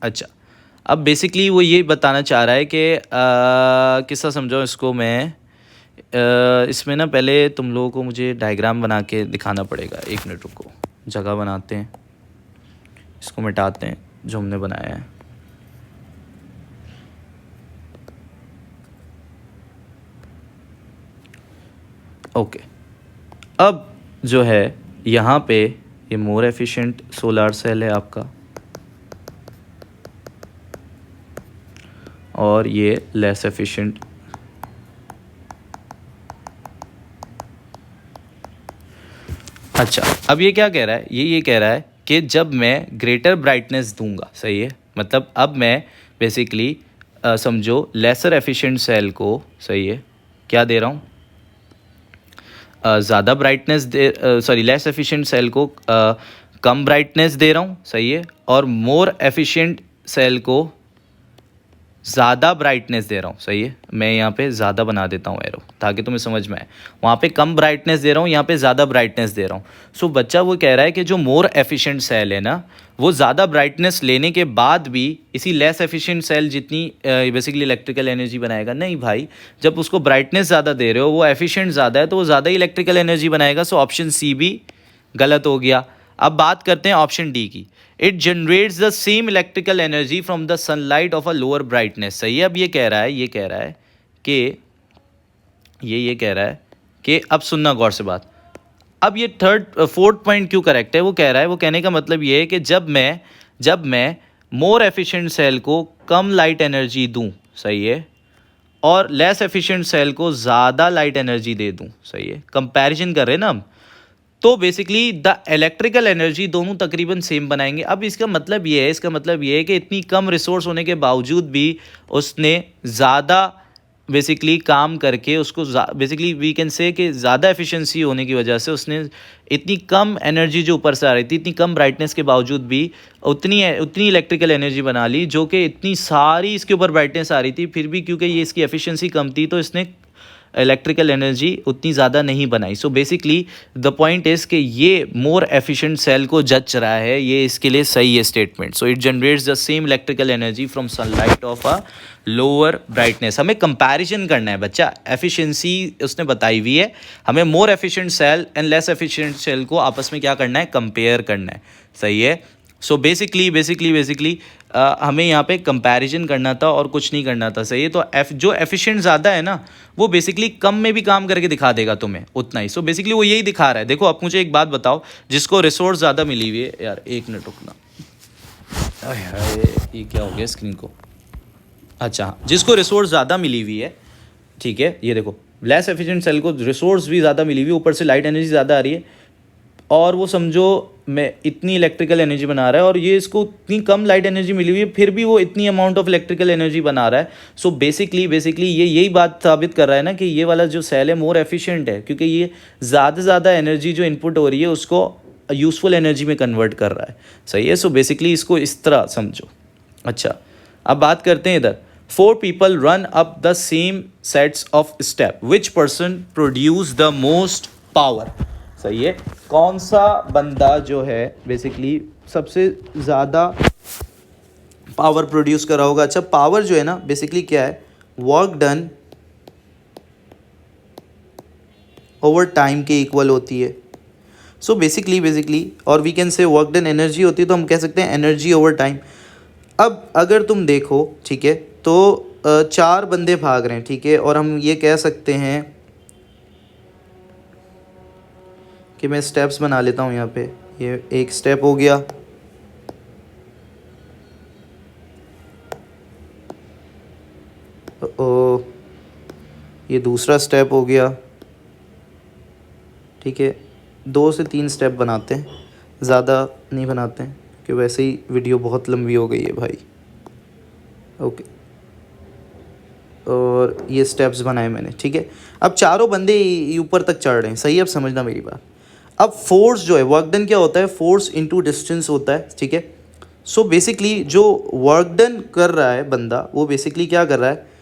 अच्छा, अब बेसिकली वो ये बताना चाह रहा है कि किस्सा समझो इसको मैं, इसमें ना पहले तुम लोगों को मुझे डायग्राम बना के दिखाना पड़ेगा। एक मिनट रुको, जगह बनाते हैं, इसको मिटाते हैं जो हमने बनाया है। ओके, अब जो है यहाँ पे ये मोर एफिशिएंट सोलार सेल है आपका, और ये लेस एफिशिएंट। अच्छा, अब ये क्या कह रहा है, ये कह रहा है कि जब मैं ग्रेटर ब्राइटनेस दूंगा, सही है, मतलब अब मैं बेसिकली समझो लेसर एफिशिएंट सेल को, सही है, क्या दे रहा हूँ, ज़्यादा ब्राइटनेस लेस एफिशिएंट सेल को कम ब्राइटनेस दे रहा हूँ, सही है, और मोर एफिशिएंट सेल को ज़्यादा ब्राइटनेस दे रहा हूँ, सही है। मैं यहाँ पे ज़्यादा बना देता हूँ एरो, ताकि तुम्हें समझ में आए। वहाँ पे कम ब्राइटनेस दे रहा हूँ, यहाँ पे ज़्यादा ब्राइटनेस दे रहा हूँ। सो बच्चा वो कह रहा है कि जो मोर एफिशिएंट सेल है ना, वो ज़्यादा ब्राइटनेस लेने के बाद भी इसी लेस एफिशिएंट सेल जितनी बेसिकली इलेक्ट्रिकल एनर्जी बनाएगा। नहीं भाई, जब उसको ब्राइटनेस ज़्यादा दे रहे हो, वो एफिशिएंट ज़्यादा है, तो वो ज़्यादा ही इलेक्ट्रिकल एनर्जी बनाएगा। सो ऑप्शन सी भी गलत हो गया। अब बात करते हैं ऑप्शन डी की। It generates the same electrical energy from the sunlight of a lower brightness, सही है। अब ये कह रहा है कि ये कह रहा है कि अब सुनना गौर से बात। अब ये फोर्थ पॉइंट क्यों करेक्ट है, वो कह रहा है, वो कहने का मतलब ये है कि जब मैं मोर एफिशिएंट सेल को कम लाइट एनर्जी दूं, सही है, और लेस एफिशिएंट सेल को ज़्यादा लाइट एनर्जी दे दूं, सही है, कंपैरिजन कर रहे हैं ना हम, तो बेसिकली द इलेक्ट्रिकल एनर्जी दोनों तकरीबन सेम बनाएंगे। अब इसका मतलब ये है कि इतनी कम रिसोर्स होने के बावजूद भी उसने ज़्यादा बेसिकली काम करके उसको बेसिकली वी कैन से कि ज़्यादा एफिशिएंसी होने की वजह से उसने इतनी कम एनर्जी जो ऊपर से आ रही थी, इतनी कम ब्राइटनेस के बावजूद भी उतनी इलेक्ट्रिकल एनर्जी बना ली, जो कि इतनी सारी इसके ऊपर ब्राइटनेस आ रही थी, फिर भी क्योंकि ये इसकी एफिशिएंसी कम थी, तो इसने इलेक्ट्रिकल एनर्जी उतनी ज़्यादा नहीं बनाई। So basically the point is कि ये मोर एफिशिएंट सेल को जच रहा है, ये इसके लिए सही है statement. So it generates the same electrical energy from sunlight of a lower brightness. हमें कंपैरिजन करना है बच्चा, एफिशिएंसी उसने बताई हुई है, हमें more efficient cell and less efficient cell को आपस में क्या करना है, कंपेयर करना है, सही है। सो बेसिकली हमें यहाँ पे कंपैरिजन करना था और कुछ नहीं करना था, सही है। तो जो एफिशिएंट ज़्यादा है ना, वो बेसिकली कम में भी काम करके दिखा देगा तुम्हें उतना ही। सो बेसिकली वो यही दिखा रहा है। देखो, अब मुझे एक बात बताओ, जिसको रिसोर्स ज़्यादा मिली हुई है, यार एक मिनट रुकना, ये क्या हो गया स्क्रीन को। अच्छा, जिसको रिसोर्स ज़्यादा मिली हुई है, ठीक है, ये देखो, लेस एफिशिएंट सेल को रिसोर्स भी ज़्यादा मिली हुई है, ऊपर से लाइट एनर्जी ज़्यादा आ रही है, और वो समझो मैं इतनी इलेक्ट्रिकल एनर्जी बना रहा है, और ये इसको इतनी कम लाइट एनर्जी मिली हुई है, फिर भी वो इतनी अमाउंट ऑफ इलेक्ट्रिकल एनर्जी बना रहा है। सो बेसिकली ये यही बात साबित कर रहा है ना कि ये वाला जो सेल है मोर एफिशिएंट है, क्योंकि ये ज़्यादा एनर्जी जो इनपुट हो रही है उसको यूज़फुल एनर्जी में कन्वर्ट कर रहा है, सही है। सो बेसिकली इसको इस तरह समझो। अच्छा, अब बात करते हैं इधर। 4 people run up the same sets of step, which person produce the most power, सही है। कौन सा बंदा जो है बेसिकली सबसे ज़्यादा पावर प्रोड्यूस कर रहा होगा। अच्छा, पावर जो है ना बेसिकली क्या है, वर्क डन ओवर टाइम के इक्वल होती है। सो बेसिकली और we can say work done energy होती है, तो हम कह सकते हैं एनर्जी ओवर टाइम। अब अगर तुम देखो, ठीक है, तो 4 बंदे भाग रहे हैं, ठीक है, और हम ये कह सकते हैं कि मैं स्टेप्स बना लेता हूँ यहाँ पे। ये एक स्टेप हो गया, ओ ये दूसरा स्टेप हो गया, ठीक है। 2 से 3 स्टेप बनाते हैं, ज़्यादा नहीं बनाते हैं कि वैसे ही वीडियो बहुत लंबी हो गई है भाई। ओके, और ये स्टेप्स बनाए मैंने, ठीक है। अब चारों बंदे ऊपर तक चढ़ रहे हैं, सही है। अब समझना मेरी बात। अब फोर्स जो है, वर्क डन क्या होता है, फोर्स इनटू डिस्टेंस होता है, ठीक है। सो बेसिकली जो वर्क डन कर रहा है बंदा, वो बेसिकली क्या कर रहा है,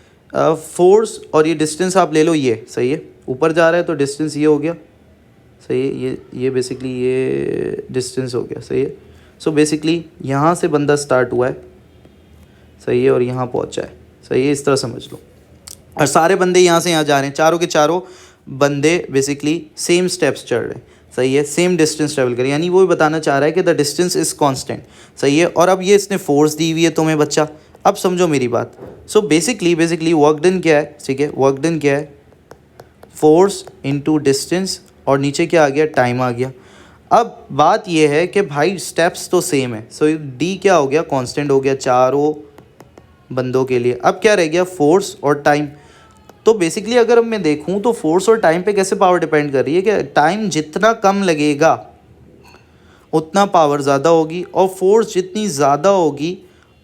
फोर्स और ये डिस्टेंस आप ले लो, ये सही है। ऊपर जा रहा है तो डिस्टेंस ये हो गया, सही है। ये बेसिकली ये डिस्टेंस हो गया, सही है। सो बेसिकली यहाँ से बंदा स्टार्ट हुआ है, सही है, और यहाँ पहुँचा है, सही है। इस तरह समझ लो। और सारे बंदे यहाँ से यहाँ जा रहे हैं, चारों के चारों बंदे बेसिकली सेम स्टेप्स चढ़ रहे हैं, सही है। सेम डिस्टेंस ट्रेवल करें, यानी वो बताना चाह रहा है कि द डिस्टेंस इज़ कांस्टेंट, सही है। और अब ये इसने फोर्स दी हुई है तुम्हें बच्चा, अब समझो मेरी बात। सो बेसिकली वर्क डन क्या है, ठीक है। वर्क डन क्या है, फोर्स इनटू डिस्टेंस, और नीचे क्या आ गया, टाइम आ गया। अब बात ये है कि भाई स्टेप्स तो सेम है, सो डी क्या हो गया, कांस्टेंट हो गया चारों बंदों के लिए। अब क्या रह गया, फोर्स और टाइम। तो बेसिकली अगर मैं देखूं तो फोर्स और टाइम पे कैसे पावर डिपेंड कर रही है कि टाइम जितना कम लगेगा उतना पावर ज़्यादा होगी, और फोर्स जितनी ज़्यादा होगी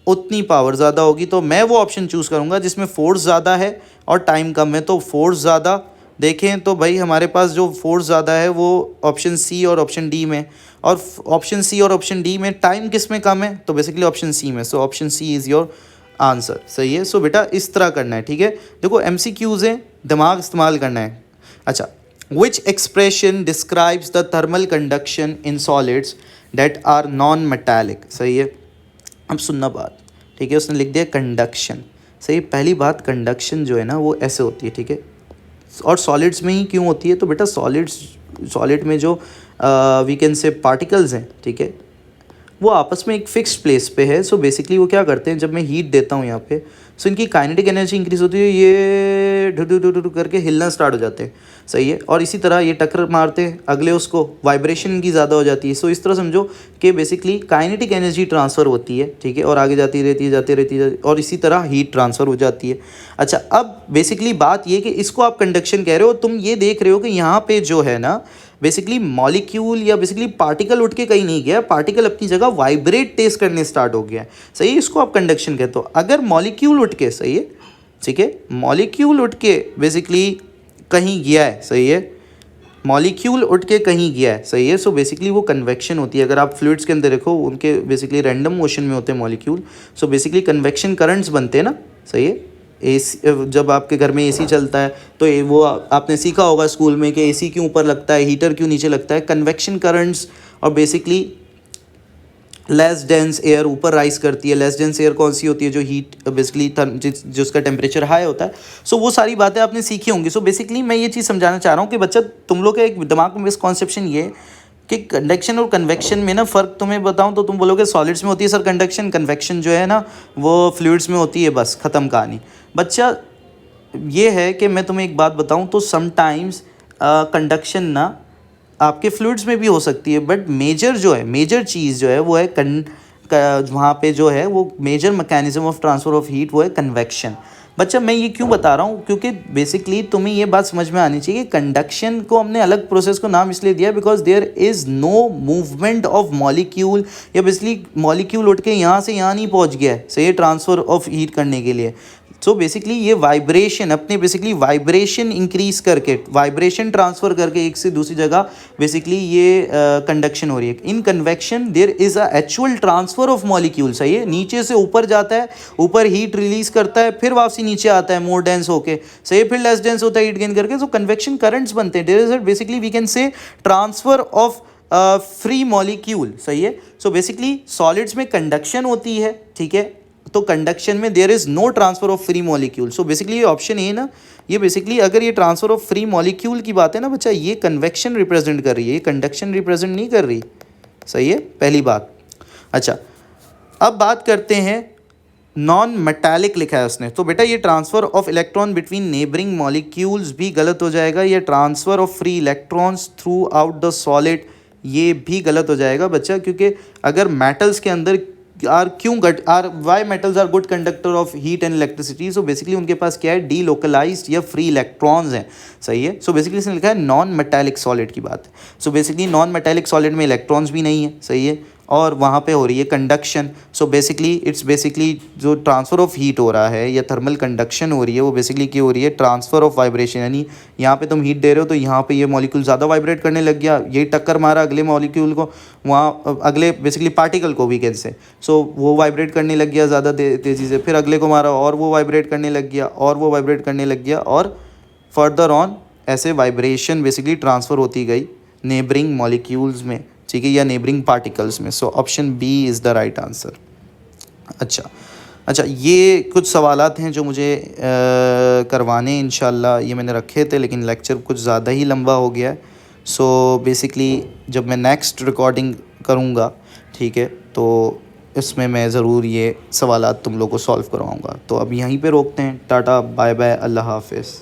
उतनी पावर ज़्यादा होगी। तो मैं वो ऑप्शन चूज़ करूँगा जिसमें फोर्स ज़्यादा है और टाइम कम है। तो फोर्स ज़्यादा देखें तो भाई हमारे पास जो फोर्स ज़्यादा है वो ऑप्शन सी और ऑप्शन डी में, और ऑप्शन सी और ऑप्शन डी में टाइम किस में कम है, तो बेसिकली ऑप्शन सी में। So option C is your answer, सही है। सो बेटा इस तरह करना है, ठीक है। देखो MCQs हैं, दिमाग इस्तेमाल करना है। अच्छा, which expression describes the thermal conduction in solids that are non metallic, सही है। अब सुनना बात, ठीक है। उसने लिख दिया कंडक्शन, सही। पहली बात, कंडक्शन जो है ना वो ऐसे होती है, ठीक है। और सॉलिड्स में ही क्यों होती है, तो बेटा सॉलिड में जो वी कैन से पार्टिकल्स हैं, ठीक है, वो आपस में एक फिक्स्ड प्लेस पे है। सो बेसिकली वो क्या करते हैं, जब मैं हीट देता हूँ यहाँ पे, सो इनकी काइनेटिक एनर्जी इंक्रीज होती है, ये ढु करके हिलना स्टार्ट हो जाते हैं, सही है। और इसी तरह ये टक्कर मारते हैं अगले उसको, वाइब्रेशन इनकी ज़्यादा हो जाती है। सो इस तरह समझो कि बेसिकली काइनेटिक एनर्जी ट्रांसफ़र होती है, ठीक है, और आगे जाती रहती है, जाती रहती है, और इसी तरह हीट ट्रांसफ़र हो जाती है। अच्छा, अब बेसिकली बात ये कि इसको आप कंडक्शन कह रहे हो, तुम ये देख रहे हो कि यहाँ पे जो है ना बेसिकली मॉलिक्यूल या बेसिकली पार्टिकल उठ के कहीं नहीं गया, पार्टिकल अपनी जगह वाइब्रेट तेज करने स्टार्ट हो गया है, सही है। इसको आप कंडक्शन कहते हो। अगर मॉलिक्यूल उठ के, सही है, ठीक है, मॉलिक्यूल उठ के बेसिकली कहीं गया है, सही है, मॉलिक्यूल उठ के कहीं गया है, सही है। सो बेसिकली वो कन्वेक्शन होती है। अगर आप फ्लूइड्स के अंदर देखो, उनके बेसिकली रैंडम मोशन में होते हैं molecule. So basically convection currents बनते हैं ना, सही है। एसी, जब आपके घर में एसी चलता है तो वो आपने सीखा होगा स्कूल में कि एसी क्यों ऊपर लगता है, हीटर क्यों नीचे लगता है, कन्वेक्शन करंट्स। और बेसिकली लेस डेंस एयर ऊपर राइज करती है। लेस डेंस एयर कौन सी होती है, जो हीट बेसिकली जिसका टेम्परेचर हाई होता है। सो वो सारी बातें आपने सीखी होंगी। सो बेसिकली मैं ये चीज़ समझाना चाह रहा हूँ कि बच्चा, तुम लोग का एक दिमाग में मिसकॉन्सेप्शन ये कि कंडक्शन और कन्वेक्शन में ना फ़र्क तुम्हें बताऊं तो तुम बोलोगे सॉलिड्स में होती है सर कंडक्शन, कन्वेक्शन जो है ना वो फ्लूइड्स में होती है, बस ख़त्म कहानी। बच्चा ये है कि मैं तुम्हें एक बात बताऊं तो समटाइम्स कंडक्शन ना आपके फ्लूइड्स में भी हो सकती है, बट मेजर जो है, मेजर चीज़ जो है वो है वहाँ पे जो है वो major mechanism of transfer of heat वो है कन्वेक्शन। बच्चा मैं ये क्यों बता रहा हूँ, क्योंकि बेसिकली तुम्हें ये बात समझ में आनी चाहिए। कंडक्शन को हमने अलग प्रोसेस को नाम इसलिए दिया because there is no movement of molecule, या बेसिकली मॉलिक्यूल उठ के यहाँ से यहाँ नहीं पहुँच गया है, सही है, ट्रांसफ़र ऑफ हीट करने के लिए। सो बेसिकली ये वाइब्रेशन अपने बेसिकली वाइब्रेशन इंक्रीज करके, वाइब्रेशन ट्रांसफ़र करके एक से दूसरी जगह बेसिकली ये कंडक्शन हो रही है। In convection there is a actual transfer of molecule, सही है, नीचे से ऊपर जाता है, ऊपर हीट रिलीज करता है, फिर वापसी नीचे आता है मोर डेंस होके, सही है, फिर लेस डेंस होता है हीट गेन करके। सो कन्वेक्शन करंट्स बनते हैं। There is basically we can say transfer of free molecule, सही है। सो बेसिकली सॉलिड्स में कंडक्शन होती है, ठीक है, तो कंडक्शन में there is no transfer of free molecule. So basically ये ऑप्शन ए ना, ये बेसिकली अगर ये ट्रांसफ़र ऑफ फ्री मॉलिक्यूल की बात है ना बच्चा, ये कन्वेक्शन रिप्रेजेंट कर रही है, ये कंडक्शन रिप्रेजेंट नहीं कर रही, सही है, पहली बात। अच्छा, अब बात करते हैं नॉन मेटालिक लिखा है उसने, तो बेटा ये transfer of electron between neighbouring molecules भी गलत हो जाएगा। ये transfer of free electrons through out the solid, ये भी गलत हो जाएगा बच्चा, क्योंकि अगर मेटल्स के अंदर आर क्यों गट are why metals are good conductor of heat and electricity, so basically उनके पास क्या है, डी लोकलाइज्ड या फ्री इलेक्ट्रॉन्स हैं। सही है। सो बेसिकली इसने लिखा है नॉन मेटालिक सॉलिड की बात है। So basically non metallic solid में इलेक्ट्रॉन्स भी नहीं है। सही है। और वहाँ पे हो रही है conduction. So basically it's basically जो ट्रांसफ़र ऑफ हीट हो रहा है या थर्मल कंडक्शन हो रही है, वो बेसिकली क्या हो रही है, ट्रांसफ़र ऑफ वाइब्रेशन। यानी यहाँ पे तुम हीट दे रहे हो तो यहाँ पे ये मॉलिक्यूल ज़्यादा वाइब्रेट करने लग गया, ये टक्कर मारा अगले मॉलिक्यूल को, वहाँ अगले बेसिकली पार्टिकल को वीकेंड से, सो वो वाइब्रेट करने लग गया ज़्यादा तेज़ी से, फिर अगले को मारा और वो वाइब्रेट करने लग गया और वो वाइब्रेट करने लग गया, और फर्दर ऑन ऐसे वाइब्रेशन बेसिकली ट्रांसफ़र होती गई नेबरिंग मॉलिक्यूल्स में, ठीक है, या नेबरिंग पार्टिकल्स में। So option B is the right answer. अच्छा, ये कुछ सवालात हैं जो मुझे करवाने इंशाल्लाह, ये मैंने रखे थे लेकिन लेक्चर कुछ ज़्यादा ही लंबा हो गया है। सो बेसिकली जब मैं नेक्स्ट रिकॉर्डिंग करूँगा, ठीक है, तो इसमें मैं ज़रूर ये सवालात तुम लोग को सॉल्व करवाऊँगा। तो अब यहीं पे रोकते हैं। टाटा, बाय बाय, अल्लाह हाफिज़।